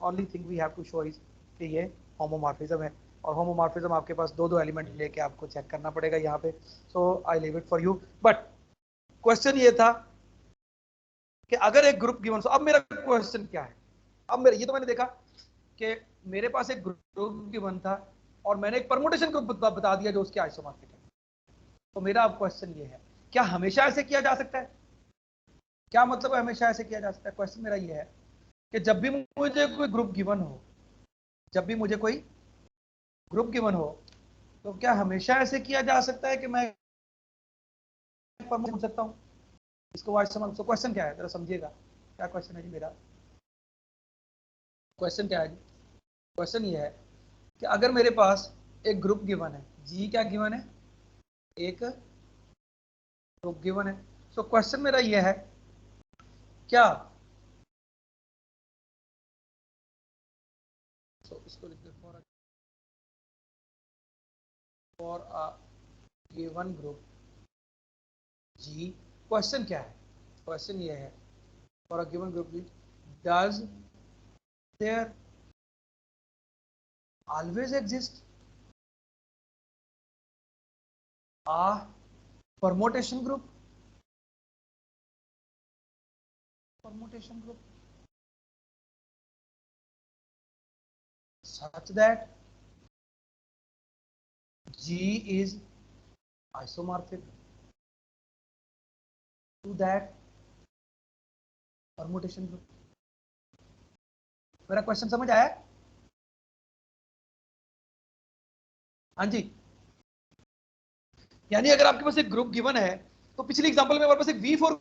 only thing we have to show is कि ये होमोमॉर्फिज्म है, और होमोमॉर्फिज्म आपके पास 2-2 एलिमेंट लेके आपको चेक करना पड़ेगा यहाँ पे। So I leave it for you, but question ये था कि अगर एक ग्रुप गिवन, सो अब मेरा क्वेश्चन क्या है, अब मेरा ये तो मैंने देखा कि मेरे पास एक ग्रुप गिवन था और मैंने एक परमुटेशन ग्रुप बता दिया जो उसके आइसोमॉर्फिक है। तो मेरा अब क्वेश्चन ये है, क्या हमेशा ऐसे किया जा सकता है? क्या मतलब है हमेशा ऐसे किया जा सकता है? क्वेश्चन मेरा ये है कि जब भी मुझे कोई ग्रुप गिवन हो, जब भी मुझे कोई ग्रुप गिवन हो, तो क्या हमेशा ऐसे किया जा सकता है कि मैं परमुटेशन सकता हूँ इसको आइसोमॉर्फिक? तो क्वेश्चन क्या है जरा समझिएगा, क्या क्वेश्चन है जी मेरा? क्वेश्चन क्या है जी? क्वेश्चन ये है कि अगर मेरे पास एक ग्रुप गिवन है, जी क्या गिवन है, एक ग्रुप गिवन है। सो क्वेश्चन मेरा ये है, क्या इसको लिख दे for a given group G. Question क्या है? क्वेश्चन ये है for a given group G does there always exist a permutation group? Permutation group such that G is isomorphic to that permutation group. मेरा क्वेश्चन समझ आया? हाँ जी, यानी अगर आपके पास एक ग्रुप गिवन है तो पिछली एग्जांपल में हमारे पास एक V4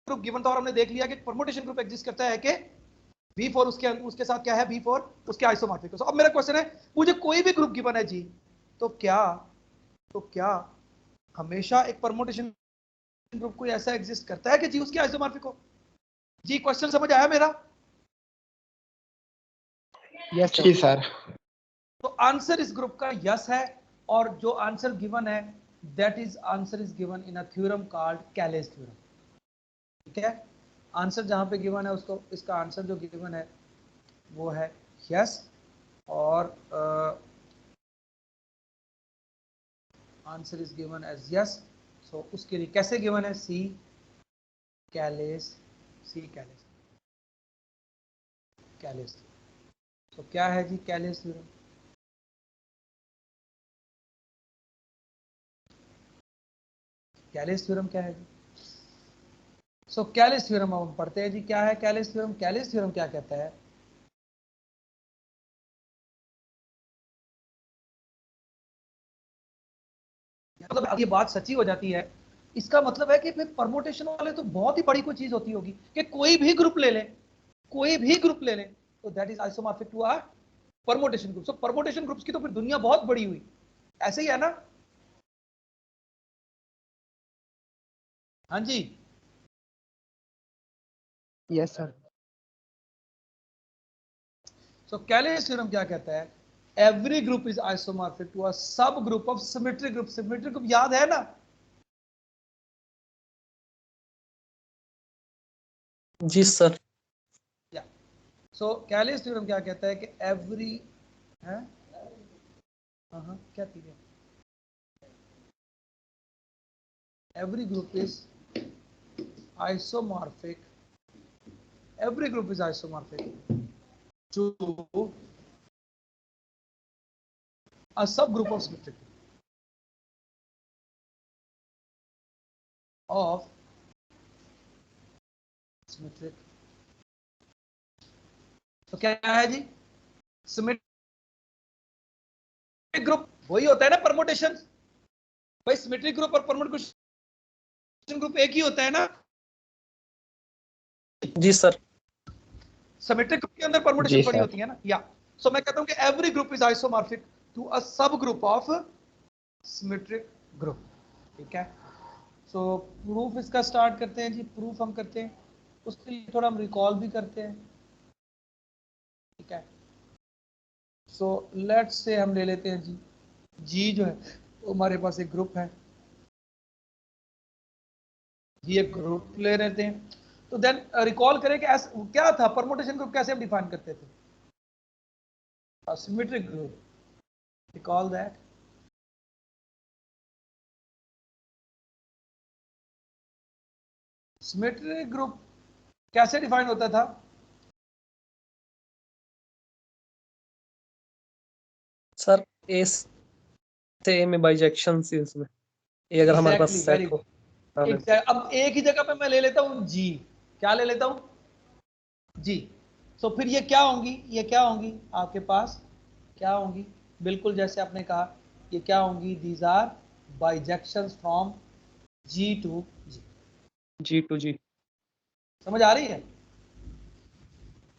ग्रुप गिवन था और हमने देख लिया कि परमुटेशन ग्रुप एग्जिस्ट करता है कि V4 उसके साथ क्या है, V4 उसके आइसोमॉर्फिक है। अब मेरा क्वेश्चन है, मुझे कोई भी ग्रुप गिवन है जी, तो क्या हमेशा एक परमुटेशन ग्रुप कोई ऐसा एग्जिस्ट करता है कि जी उसके आइसोमॉर्फिक हो? जी क्वेश्चन समझ आया मेरा? यस जी सर। तो आंसर इस ग्रुप का यस है, और जो आंसर गिवन है that is answer is given in a theorem called Cayley's theorem. ठीक है, आंसर जहां पे गिवन है उसको, इसका आंसर जो गिवन है वो है यस, और answer is given as yes. So उसके लिए कैसे गिवन है? सी कैलेस तो क्या है जी कैलेस थ्योरम? कैलेस थ्योरम क्या है जी? सो कैलेस थ्योरम हम पढ़ते हैं जी। क्या है कैलेस थ्योरम? कैलेस थ्योरम क्या कहता है? मतलब अब ये बात सच्ची हो जाती है, इसका मतलब है कि फिर परमुटेशन वाले तो बहुत ही बड़ी कोई चीज होती होगी कि कोई भी ग्रुप ले लें, तो that is isomorphic to a permutation group. So permutation groups की तो फिर दुनिया बहुत बड़ी हुई, ऐसे ही है ना? हाँ जी, yes sir. So Cayley's theorem क्या कहता है? Every group is isomorphic to a subgroup of symmetric group. Symmetric group याद है ना? जी सर। सो कैलेस थ्योरम क्या कहता है कि एवरी है, हाँ क्या थी, every group is isomorphic, every group is isomorphic to a subgroup of symmetric तो क्या है जी? सिमेट्रिक ग्रुप वही होता है ना परमुटेशन, भाई सिमेट्रिक ग्रुप और परमुटेशन ग्रुप एक ही होता है ना? जी सर। सिमेट्रिक ग्रुप के अंदर परमुटेशन बड़ी होती है ना, या सो मैं कहता हूं कि every group is isomorphic to a subgroup of symmetric group. ठीक है, सो प्रूफ इसका स्टार्ट करते हैं जी। प्रूफ हम करते हैं, उसके लिए थोड़ा हम रिकॉल भी करते हैं। ठीक है, सो लेट्स से हम ले लेते हैं जी, जी जो है तो हमारे पास एक ग्रुप है, जी एक ग्रुप ले लेते हैं। तो देन रिकॉल करें कि क्या था परमुटेशन ग्रुप, कैसे हम डिफाइन करते थे? Symmetric group, recall that. Symmetric group कैसे डिफाइन होता था? सर ए से ए में बाइजेक्शन से उसमें ये अगर हमारे पास सेट हो। अब एक ही जगह पे मैं ले लेता हूं जी, क्या ले लेता हूं? जी। सो फिर ये क्या होंगी आपके पास, क्या होंगी? बिल्कुल जैसे आपने कहा, ये क्या होंगी? These are bijections from G to G. G to G. समझ आ रही है?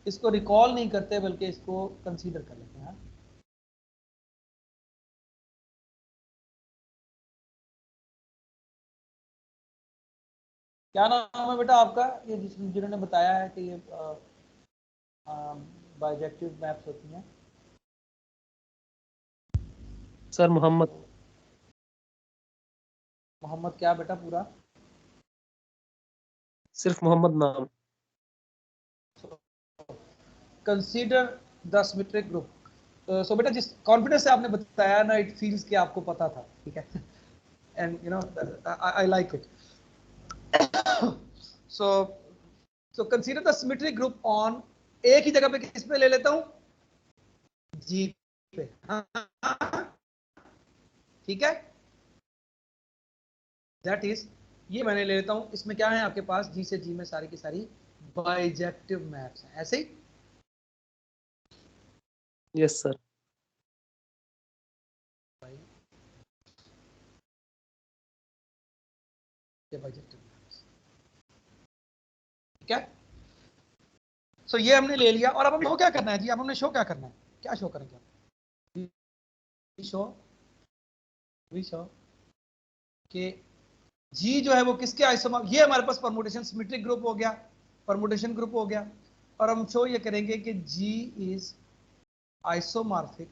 इसको रिकॉल नहीं करते बल्कि इसको कंसीडर कर लेते हैं। क्या नाम है बेटा आपका, ये जिन्होंने बताया है कि ये बाइजेक्टिव मैप्स होती हैं? सर मोहम्मद। मोहम्मद क्या बेटा पूरा? सिर्फ मोहम्मद नाम। Consider the symmetric group. So बेटा जिस कॉन्फिडेंस से आपने बताया ना, इट फील्स कि आपको पता था, ठीक है, and you know I like it. So consider the symmetric group on, एक ही जगह पे किस पे ले लेता हूं, जी पे, ठीक है, दैट इज, ये मैंने ले लेता हूं, इसमें क्या है आपके पास, जी से जी में सारी की सारी बाइजेक्टिव मैप्स हैं, ऐसे ही। Yes sir. बाइजेक्टिव मैप्स, ठीक है। सो ये हमने ले लिया, और अब हमें शो क्या करना है जी, अब हमने शो क्या करना है, क्या शो करेंगे, शो कि जी जो है वो किसके आइसोमॉर्फ, ये हमारे पास परमुटेशन सिमेट्रिक ग्रुप हो गया, परमुटेशन ग्रुप हो गया, और हम शो ये करेंगे कि G is isomorphic,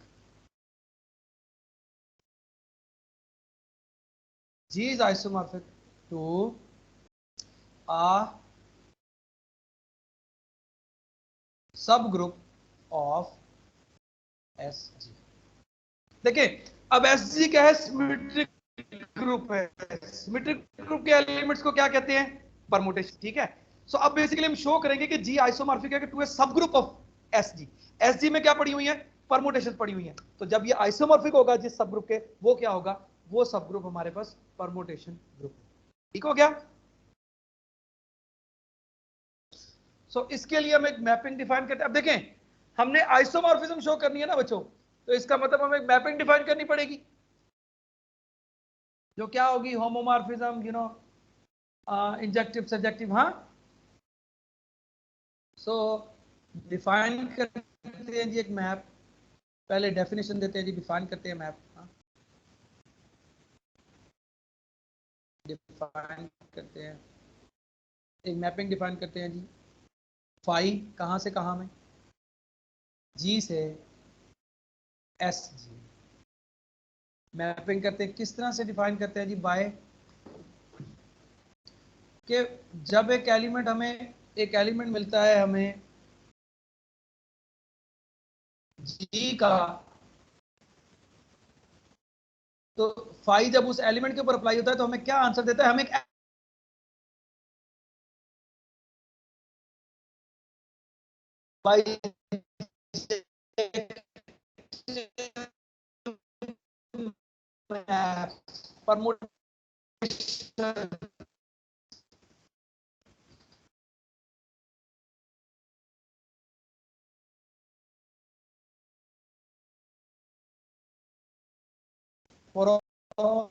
G is isomorphic to a subgroup of SG। देखिए अब SG क्या है, सिमेट्रिक ग्रुप है, सिमेट्रिक ग्रुप के एलिमेंट्स को क्या कहते हैं, परमुटेशन, ठीक है। सो अब बेसिकली हम शो करेंगे कि जी आइसोमॉर्फिक है टू ए सब ग्रुप ऑफ एसजी। एसजी में क्या पड़ी हुई है, परमुटेशन पड़ी हुई है, तो जब ये आइसोमॉर्फिक होगा जिस सब ग्रुप के, वो क्या होगा, वो सब ग्रुप हमारे पास परमुटेशन ग्रुप, ठीक हो गया। सो इसके लिए हम एक मैपिंग डिफाइन करते हैं। अब देखें हमने आइसोमॉर्फिज्म शो करनी है ना बच्चों, तो इसका मतलब हमें एक मैपिंग डिफाइन करनी पड़ेगी, जो क्या होगी, homomorphism, you know, injective subjective, हाँ। सो डिफाइन करते हैं जी एक मैप, पहले डेफिनेशन देते हैं जी, डिफाइन करते हैं मैप, हाँ, डिफाइन करते हैं एक मैपिंग डिफाइन करते हैं जी, फाई कहाँ से कहाँ में, जी से एस जी, मैपिंग करते हैं किस तरह से डिफाइन करते हैं जी, बाय कि जब एक एलिमेंट हमें, एक एलिमेंट मिलता है हमें जी का, तो फाई जब उस एलिमेंट के ऊपर अप्लाई होता है तो हमें क्या आंसर देता है, हमें एक phi permutation for all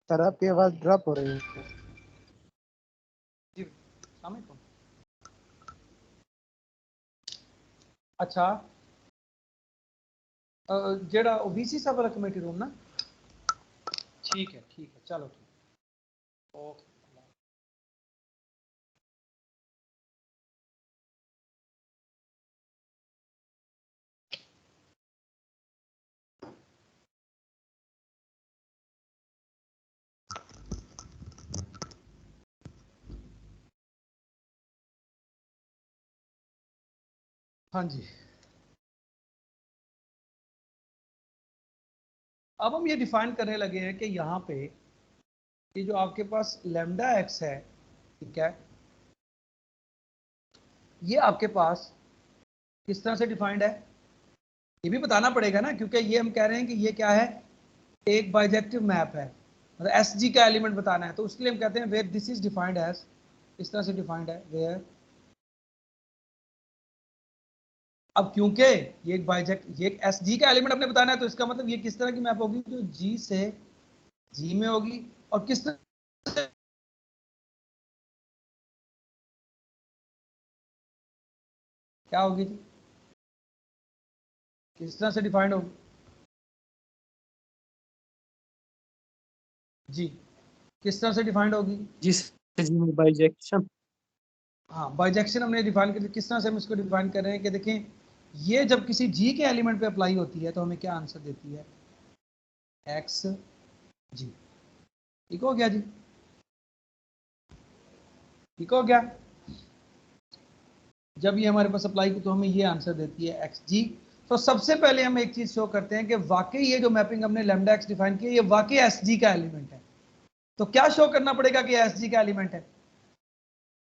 sir आपकी आवाज ड्रॉप हो रही है। जी अस्सलाम वालेकुम। अच्छा जेड़ा ओबीसी सब वाला कमेटी रूम ना, ठीक है चलो ठीक, ओके। हाँ जी, अब हम ये डिफाइन करने लगे हैं कि यहाँ पे ये जो आपके पास लैम्डा एक्स है, ठीक है, ये आपके पास किस तरह से डिफाइंड है, ये भी बताना पड़ेगा ना, क्योंकि ये हम कह रहे हैं कि ये क्या है, एक बाइजेक्टिव मैप है, मतलब एस जी का एलिमेंट बताना है, तो उसके लिए हम कहते हैं where this is defined as, इस तरह से डिफाइंड है वेयर, अब क्योंकि ये एक बाइजेक्ट, ये एक एस जी का एलिमेंट हमने बताना है, तो इसका मतलब ये किस तरह की मैप होगी, जो जी से जी में होगी, और किस तरह क्या होगी जी, किस तरह से डिफाइंड होगी जी, किस तरह से डिफाइंड होगी, जिस जी में बाइजेक्शन, हाँ बाइजेक्शन हमने डिफाइन कर, किस तरह से हम इसको डिफाइन कर रहे हैं कि देखें ये जब किसी जी के एलिमेंट पे अप्लाई होती है तो हमें क्या आंसर देती है, एक्स जी, ठीक हो गया जी। ठीक हो गया। जब ये हमारे पास अप्लाई की तो हमें ये आंसर देती है xg। तो सबसे पहले हम एक चीज शो करते हैं कि वाकई ये जो मैपिंग हमने लैम्डा x डिफाइन की है ये वाकई sg का एलिमेंट है। तो क्या शो करना पड़ेगा कि sg का एलिमेंट है?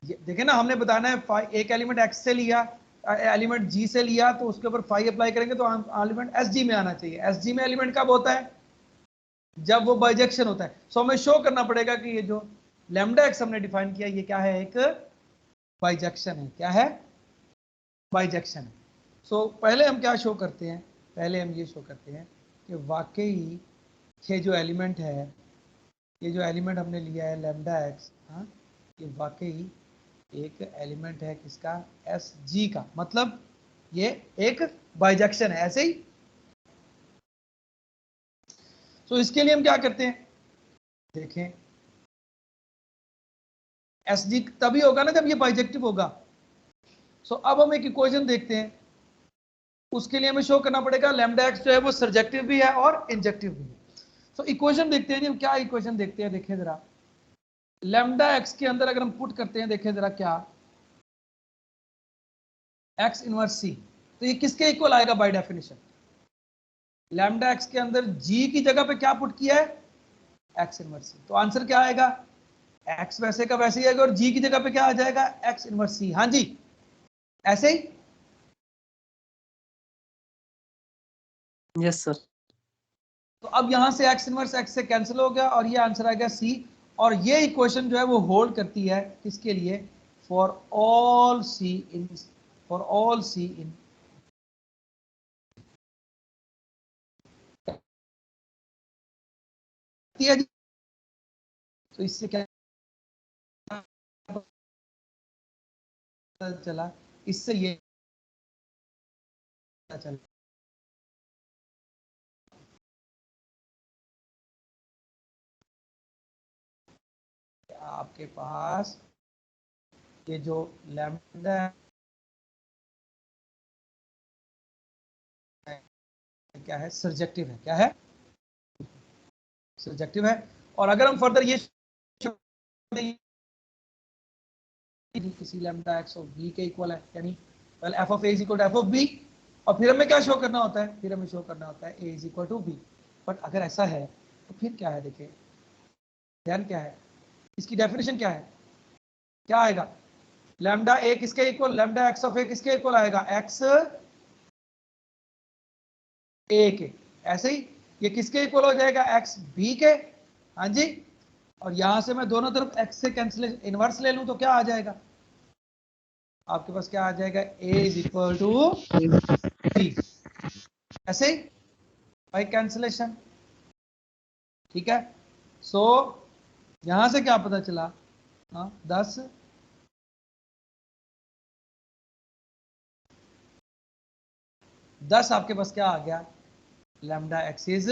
देखे ना, हमने बताना है एक एलिमेंट x से लिया, एलिमेंट g से लिया, तो उसके ऊपर फाई अप्लाई करेंगे तो एलिमेंट sg में आना चाहिए। sg में एलिमेंट कब होता है? जब वो बाइजेक्शन होता है। सो हमें शो करना पड़ेगा कि ये जो लैम्डा x हमने डिफाइन किया ये क्या है? एक बाइजेक्शन है। क्या है? बाइजेक्शन है। सो पहले हम क्या शो करते हैं? पहले हम ये शो करते हैं कि वाकई ये जो एलिमेंट है, ये जो एलिमेंट हमने लिया है लैम्डा x, हाँ, ये वाकई एक एलिमेंट है किसका? Sg का। मतलब ये एक बाइजेक्शन है। ऐसे ही तो इसके लिए हम क्या करते हैं? देखें, Sg तभी होगा ना जब ये बाइजेक्टिव होगा। सो अब हम एक इक्वेशन देखते हैं। उसके लिए हमें शो करना पड़ेगा लैम्डा x जो है वो सर्जेक्टिव भी है और इंजेक्टिव भी है। सो इक्वेशन देखते हैं जी, हम क्या इक्वेशन देखते हैं, देखें जरा। लैम्डा x के अंदर अगर हम पुट करते हैं, देखें जरा क्या, x इनवर्स c, तो ये किसके इक्वल आएगा बाय डेफिनेशन? लैम्डा x के अंदर g की जगह पे क्या पुट किया है? x inverse c। तो आंसर क्या आएगा? x वैसे का वैसे ही आएगा और g की जगह पे क्या आ जाएगा? x inverse c। हाँ जी, ऐसे ही। Yes sir. तो अब यहां से x इनवर्स x से कैंसिल हो गया और ये आंसर आ गया c। और ये इक्वेशन जो है वो होल्ड करती है किसके लिए? For all c in, for all c इन, तो इससे क्या पता चला? इससे ये पता चला आपके पास ये जो लैम्डा क्या है? सर्जेक्टिव है। क्या है? सर्जेक्टिव है। और अगर हम फर्दर ये किसी लैम्डा x ऑफ b के इक्वल है, यानी well f of a is equal to f of b, और फिर हमें क्या शो करना होता है? फिर हमें शो करना होता है a is equal to b। But अगर ऐसा है तो फिर क्या है? देखिए ध्यान क्या है, इसकी डेफिनेशन क्या है? क्या आएगा? लैम्डा a किसके equal? Lambda x of a किसके इक्वल आएगा? x a के। ऐसे ही ये किसके इक्वल हो जाएगा? x b के। हाँ जी, और यहां से मैं दोनों तरफ x से कैंसिल इनवर्स ले लूं तो क्या आ जाएगा? आपके पास क्या आ जाएगा? a is equal to b। ऐसे ही बाई कैंसिलेशन। ठीक है। सो यहां से क्या पता चला? हाँ, 10 आपके पास क्या आ गया? Lambda X is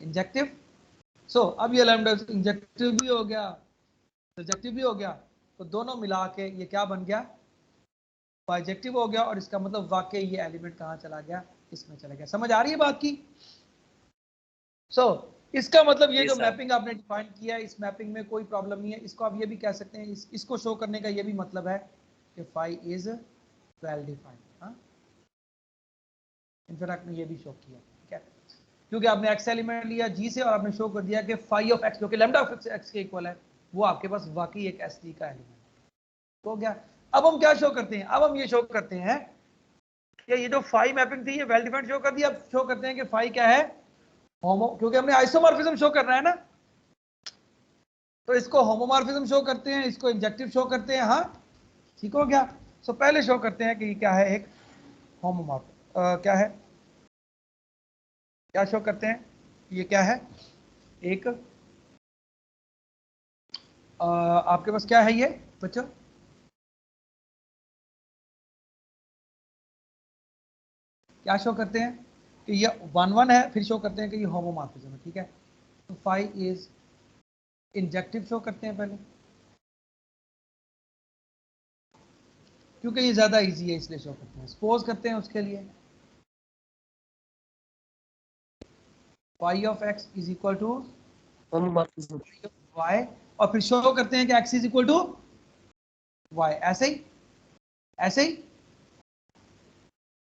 injective. So अब ये लैम्डा इंजेक्टिव भी हो गया, सब्जेक्टिव भी हो गया, तो दोनों मिला के ये क्या बन गया? बाइजेक्टिव हो गया। और इसका मतलब वाकई ये एलिमेंट कहाँ चला गया? इसमें चला गया। समझ आ रही है बात की? सो इसका मतलब ये जी जो सर। मैपिंग आपने डिफाइन किया है, इस मैपिंग में कोई प्रॉब्लम नहीं है। इसको आप ये भी कह सकते हैं, इसको शो करने का ये भी मतलब है कि फाई इज वेल डिफाइंड। हाँ, इनफैक्ट ने ये भी शो किया। ठीक है, क्योंकि आपने एक्स एलिमेंट लिया जी से और आपने शो कर दिया कि फाई ऑफ एक्स जो कि लैम्डा ऑफ एक्स के इक्वल है, वो आपके पास वाकई एक एस डी का एलिमेंट हो गया। अब हम क्या शो करते हैं? अब हम ये शो करते हैं कि ये जो फाई मैपिंग थी ये वेल डिफाइंड शो कर दिया। अब शो करते हैं कि फाई क्या है? होमो, क्योंकि हमने आइसोमॉर्फिज्म शो करना है ना, तो इसको होमोमॉर्फिज्म शो करते हैं, इसको इंजेक्टिव शो करते हैं। हाँ, ठीक हो गया। सो पहले शो करते हैं कि क्या है? एक होमोमॉर्फ क्या है? क्या शो करते हैं? ये क्या है? एक आपके पास क्या है ये बच्चों? क्या शो करते हैं? कि ये 1 1 है, फिर शो करते हैं कि ये होमोमॉर्फिज्म है। ठीक है, तो फाई इज इंजेक्टिव शो करते हैं पहले, क्योंकि ये ज्यादा इजी है इसलिए शो करते हैं। सपोज करते हैं उसके लिए phi of x is equal to homomorphism. Y और फिर शो करते हैं कि x is equal to y, ऐसे ही।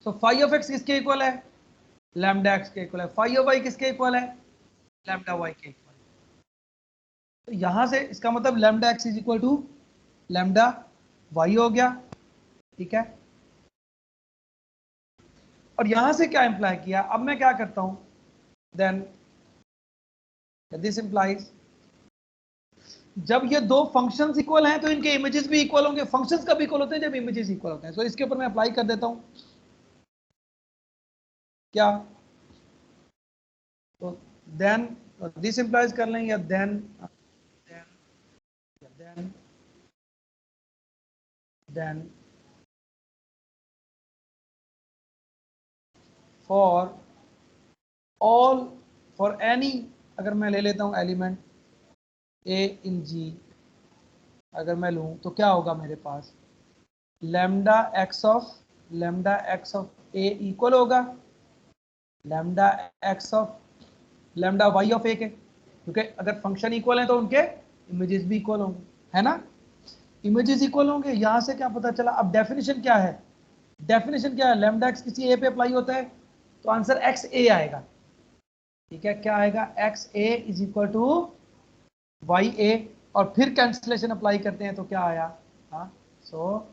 तो फाई ऑफ x किसके इक्वल है? लैम्डा x के इक्वल है। फाई ऑफ y किसके इक्वल है? लैम्डा y के इक्वल। तो यहां से इसका मतलब lambda x is equal to lambda y हो गया, ठीक है। और यहां से क्या इंप्लाई किया? अब मैं क्या करता हूं, देन दिस इंप्लाइज जब ये दो फंक्शंस इक्वल हैं तो इनके इमेजेस भी इक्वल होंगे। फंक्शंस कब इक्वल होते हैं? जब इमेजेस इक्वल होते हैं। तो इसके ऊपर मैं अप्लाई कर देता हूं क्या, तो देन दिस इंप्लाइज कर लें, या then for all, for any, अगर मैं ले लेता हूं एलिमेंट ए इन जी, अगर मैं लूं तो क्या होगा मेरे पास? Lambda X of A equal होगा lambda X of lambda Y of A के, क्योंकि अगर फंक्शन इक्वल है तो उनके इमेजेस भी इक्वल होंगे, है ना। इमेजेस इक्वल होंगे। यहां से क्या पता चला? अब डेफिनेशन क्या है? डेफिनेशन क्या है? लैम्डा एक्स किसी ए पे अप्लाई होता है तो आंसर एक्स ए आएगा, ठीक है। क्या आएगा? X A is equal to Y A, और फिर कैंसिलेशन अप्लाई करते हैं तो क्या आया? हाँ, so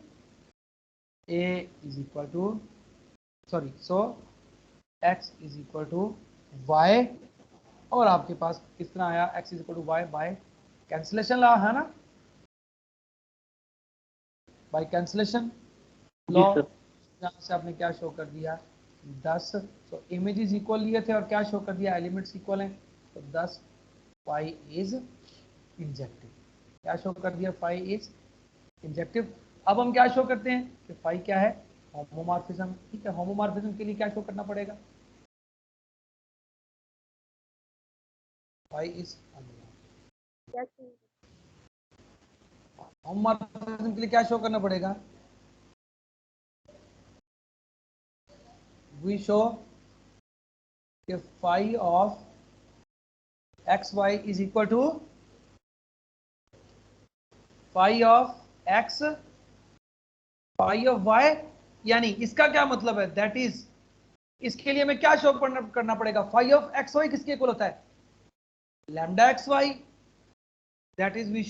A is equal to so X is equal to Y, और आपके पास कितना आया? X is equal to Y by cancellation law, है ना, बाय कैंसिलेशन लॉ। यहाँ से आपने क्या शो कर दिया? 10। तो इमेजेस इक्वल लिए थे और क्या शो कर दिया? एलिमेंट्स इक्वल हैं, तो 10 फाई इज इंजेक्टिव। क्या शो कर दिया? Phi is injective. अब हम क्या शो करते हैं कि फाई क्या है? होमोमॉर्फिज्म, ठीक है। होमोमॉर्फिज्म के लिए क्या शो करना पड़ेगा? फाई इज होमोमॉर्फिज्म के लिए क्या शो करना पड़ेगा? वी शो कि phi of x Y is equal to phi of x phi of y, यानी इसका क्या मतलब है? दैट इज, इसके लिए मैं क्या शो करना पड़ेगा? फाई ऑफ एक्स वाई किसके इक्वल होता है? Lambda x y. That is we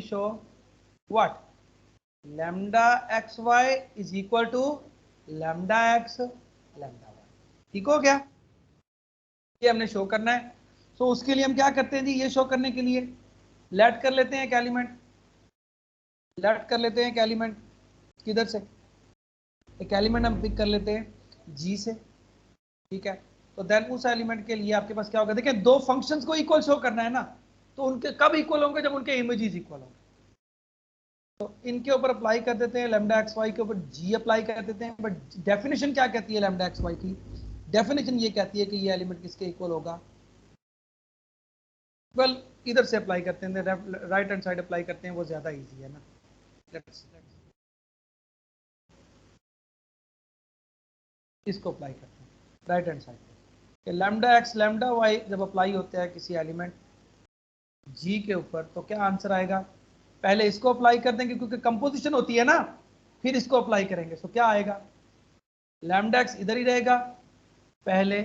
show what? Lambda x Y is equal to lambda x lambda y, ठीक हो गया। ये हमने शो करना है। तो उसके लिए हम क्या करते हैं जी? ये शो करने के लिए लेट कर लेते हैं एक एलिमेंट, किधर से? एक एलिमेंट हम पिक कर लेते हैं जी से, ठीक है। तो देन उस एलिमेंट के लिए आपके पास क्या होगा? देखिए, दो फंक्शंस को इक्वल शो करना है ना, तो उनके कब इक्वल होंगे? जब उनके इमेजेस इक्वल होंगे। तो इनके ऊपर अप्लाई कर देते हैं, लैम्डा एक्स वाई के ऊपर जी अप्लाई कर देते हैं। बट डेफिनेशन क्या कहती है लैम्डा एक्स वाई की? डेफिनेशन ये कहती है कि ये एलिमेंट किसके इक्वल होगा? वेल, इधर से अप्लाई करते हैं, राइट हैंड साइड अप्लाई करते हैं, वो ज्यादा इजी है ना। इसको अप्लाई करते हैं राइट हैंड साइड पे। लैम्डा एक्स लैम्डा वाई जब अप्लाई होता है किसी एलिमेंट जी के ऊपर, तो क्या आंसर आएगा? पहले इसको अप्लाई कर देंगे क्योंकि कंपोजिशन होती है ना, फिर इसको अप्लाई करेंगे। तो क्या आएगा? लैम्डा एक्स इधर ही रहेगा, पहले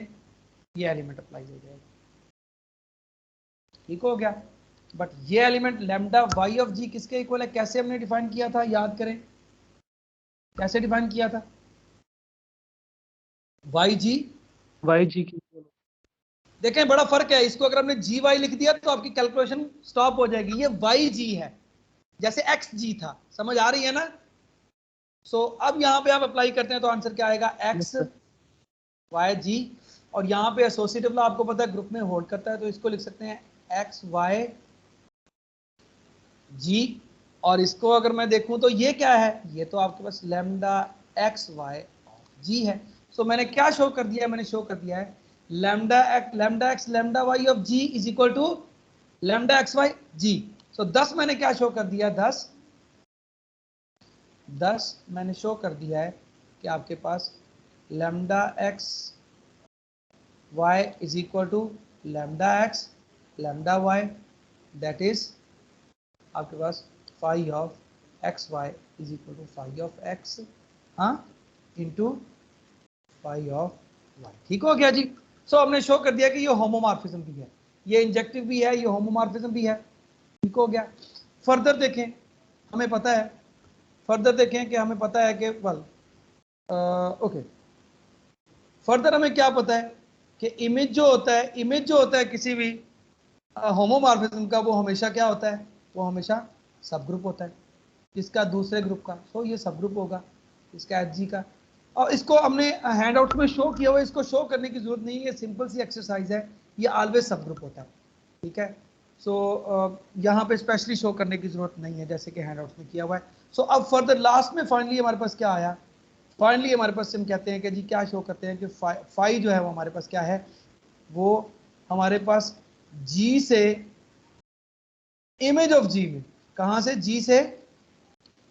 ये एलिमेंट अप्लाई हो जाएगा, ठीक हो गया। बट ये एलिमेंट लैम्डा वाई ऑफ जी किसके इक्वल है? कैसे हमने डिफाइन किया था? याद करें, कैसे डिफाइन किया था? वाई जी की। देखें, बड़ा फर्क है। इसको अगर हमने जी वाई लिख दिया तो आपकी कैलकुलेशन स्टॉप हो जाएगी। ये वाई जी है, जैसे एक्स जी था। समझ आ रही है ना? सो अब यहां पे आप अप्लाई करते हैं तो आंसर क्या आएगा? एक्स वाई जी। और यहां पे एसोसिएटिव लॉ आपको पता है ग्रुप में होल्ड करता है, तो इसको लिख सकते हैं एक्स वाई जी। और इसको अगर मैं देखूं तो ये क्या है? ये तो आपके पास लैम्डा एक्स वाई जी है। सो मैंने क्या शो कर दिया है? मैंने शो कर दिया है lambda x lambda Y of ji is equal to lambda x Y G. So 10 मैंने क्या शो कर दिया? 10 मैंने शो कर दिया है कि आपके पास lambda x Y is equal to lambda x lambda Y that is आपके पास phi of x Y is equal to phi of X हाँ इंटू फाई ऑफ वाई। ठीक हो गया जी। सो हमने शो कर दिया कि ये होमोमॉर्फिज्म भी है, ये इंजेक्टिव भी है, ये होमोमॉर्फिज्म भी है। ठीक हो गया। फर्दर देखें, हमें पता है, फर्दर देखें कि हमें पता है कि ओके फर्दर हमें क्या पता है कि इमेज जो होता है किसी भी होमोमॉर्फिज्म का, वो हमेशा क्या होता है, वो हमेशा सब ग्रुप होता है इसका दूसरे ग्रुप का। सो ये सब ग्रुप होगा इसका एच जी का। और इसको हमने हैंड आउट में शो किया हुआ, इसको शो करने की जरूरत नहीं है, ये सिंपल सी एक्सरसाइज है, ये ऑलवेज सब ग्रुप होता है। ठीक है। सो यहाँ पे स्पेशली शो करने की जरूरत नहीं है जैसे कि हैंड आउट में किया हुआ है। सो अब फर्दर लास्ट में फाइनली हमारे पास क्या आया, फाइनली हमारे पास हम कहते हैं कि जी क्या शो करते हैं कि फाई जो है वो हमारे पास क्या है, वो हमारे पास जी से इमेज ऑफ जी में, कहां से, जी से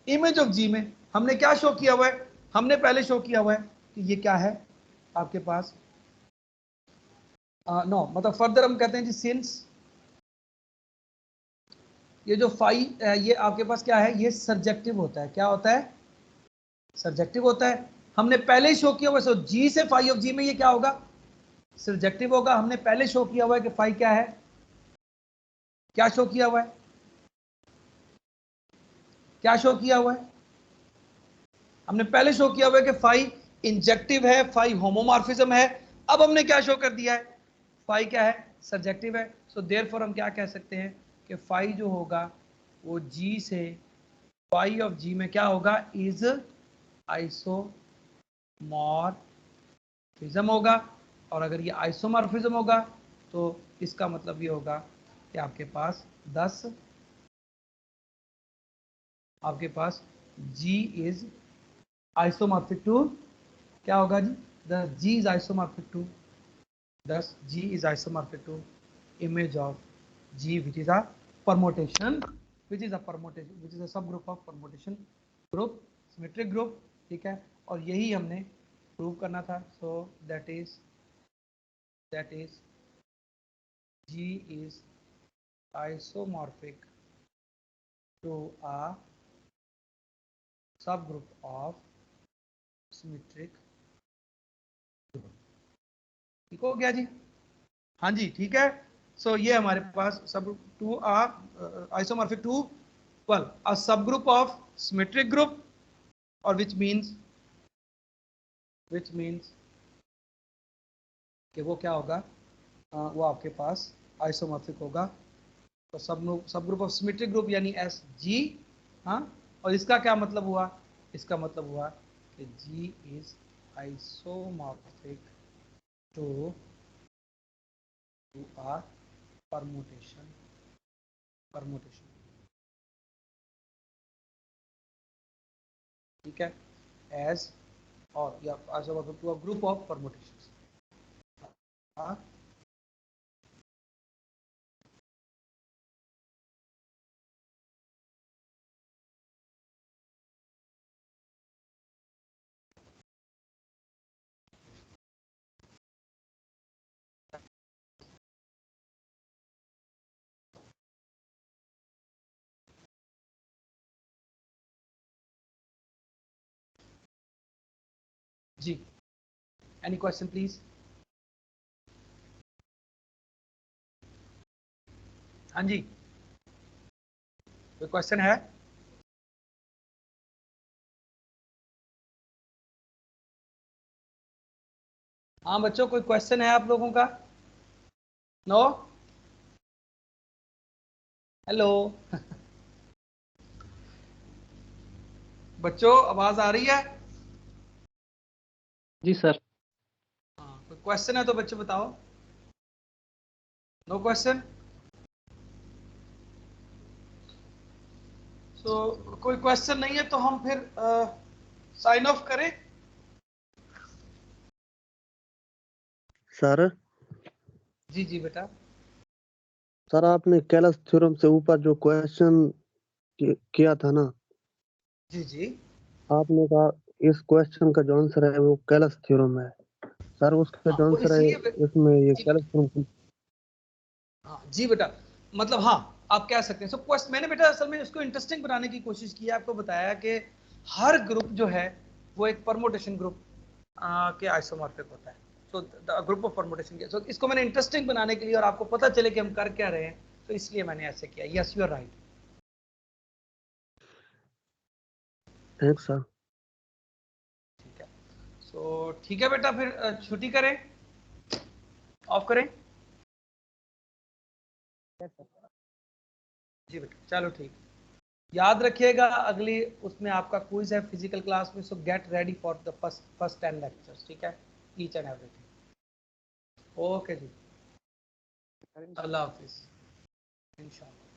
इमेज ऑफ जी में हमने क्या शो किया हुआ है, हमने पहले शो किया हुआ है कि ये क्या है आपके पास नो मतलब फर्दर हम कहते हैं जी सिंस ये जो फाई ये आपके पास क्या है, ये सर्जेक्टिव होता है। क्या होता है, सर्जेक्टिव होता है। हमने पहले ही शो किया हुआ है, सो जी से फाई ऑफ जी में ये क्या होगा, सर्जेक्टिव होगा। हमने पहले शो किया हुआ है कि फाई क्या है, क्या शो किया हुआ है, क्या शो किया हुआ है, हमने पहले शो किया हुआ है कि फाई इंजेक्टिव है, फाई होमोमॉर्फिज्म है। अब हमने क्या शो कर दिया है, फाई क्या है, सर्जेक्टिव है। सो देयरफॉर हम क्या कह सकते हैं कि फाई जो होगा वो जी से फाई ऑफ जी में क्या होगा, इज आइसोमॉर्फिज्म होगा। और अगर ये आइसोमॉर्फिज्म होगा तो इसका मतलब ये होगा कि आपके पास 10 आपके पास G इज आइसोमॉर्फिक टू क्या होगा जी, the G is isomorphic to thus G is isomorphic to image of G which is a permutation which is a subgroup of permutation group symmetric group। ठीक है, और यही हमने प्रूव करना था। So that is G is isomorphic to a subgroup of symmetric group। ठीक हो गया जी, हाँ जी ठीक है। सो ये हमारे पास सब to isomorphic to well a subgroup of symmetric group और विच मीन्स कि वो क्या होगा, वो आपके पास आइसोमॉर्फिक होगा। तो सब ग्रुप ऑफ सिमेट्रिक ग्रुप यानी एस जी। हाँ, और इसका क्या मतलब हुआ, इसका मतलब हुआ कि G is isomorphic to a permutation ठीक है, एज और या to a group of permutations. जी, एनी क्वेश्चन प्लीज। हाँ जी, कोई क्वेश्चन है? हाँ बच्चों, कोई क्वेश्चन है आप लोगों का? नो, हेलो बच्चों आवाज आ रही है? जी सर। हाँ, कोई क्वेश्चन है तो बच्चों बताओ। No question. सो कोई क्वेश्चन नहीं है तो हम फिर साइन ऑफ करें। सर जी जी बेटा। सर आपने कैलस थ्योरम से ऊपर जो क्वेश्चन किया था ना, जी जी आपने कहा इस क्वेश्चन का जो आंसर है वो कैलस थ्योरम है। सर उसका हाँ, जो वो आंसर है इसलिए इसमें ये जी कैलस थ्योरम हाँ जी बेटा, मतलब हाँ आप कह सकते हैं। सो मैंने बेटा असल में इसको इंटरेस्टिंग बनाने की कोशिश की है, आपको बताया कि हर ग्रुप जो है वो एक परमुटेशन ग्रुप के आइसोमॉर्फिक होता है। So the group of permutation के, सो इसको मैंने इंटरेस्टिंग बनाने के लिए और आपको पता चले कि हम कर क्या रहे हैं, तो इसलिए मैंने ऐसे किया। Yes you are right. Thanks sir. ठीक है, सो ठीक है बेटा, फिर छुट्टी करें, ऑफ करें। जी बेटा चलो ठीक, याद रखिएगा अगली उसमें आपका क्विज है फिजिकल क्लास में। सो get ready for the first 10 lectures, ठीक है, ईच एंड एवरीथिंग। ओके जी, अल्लाह हाफिज इंशाल्लाह।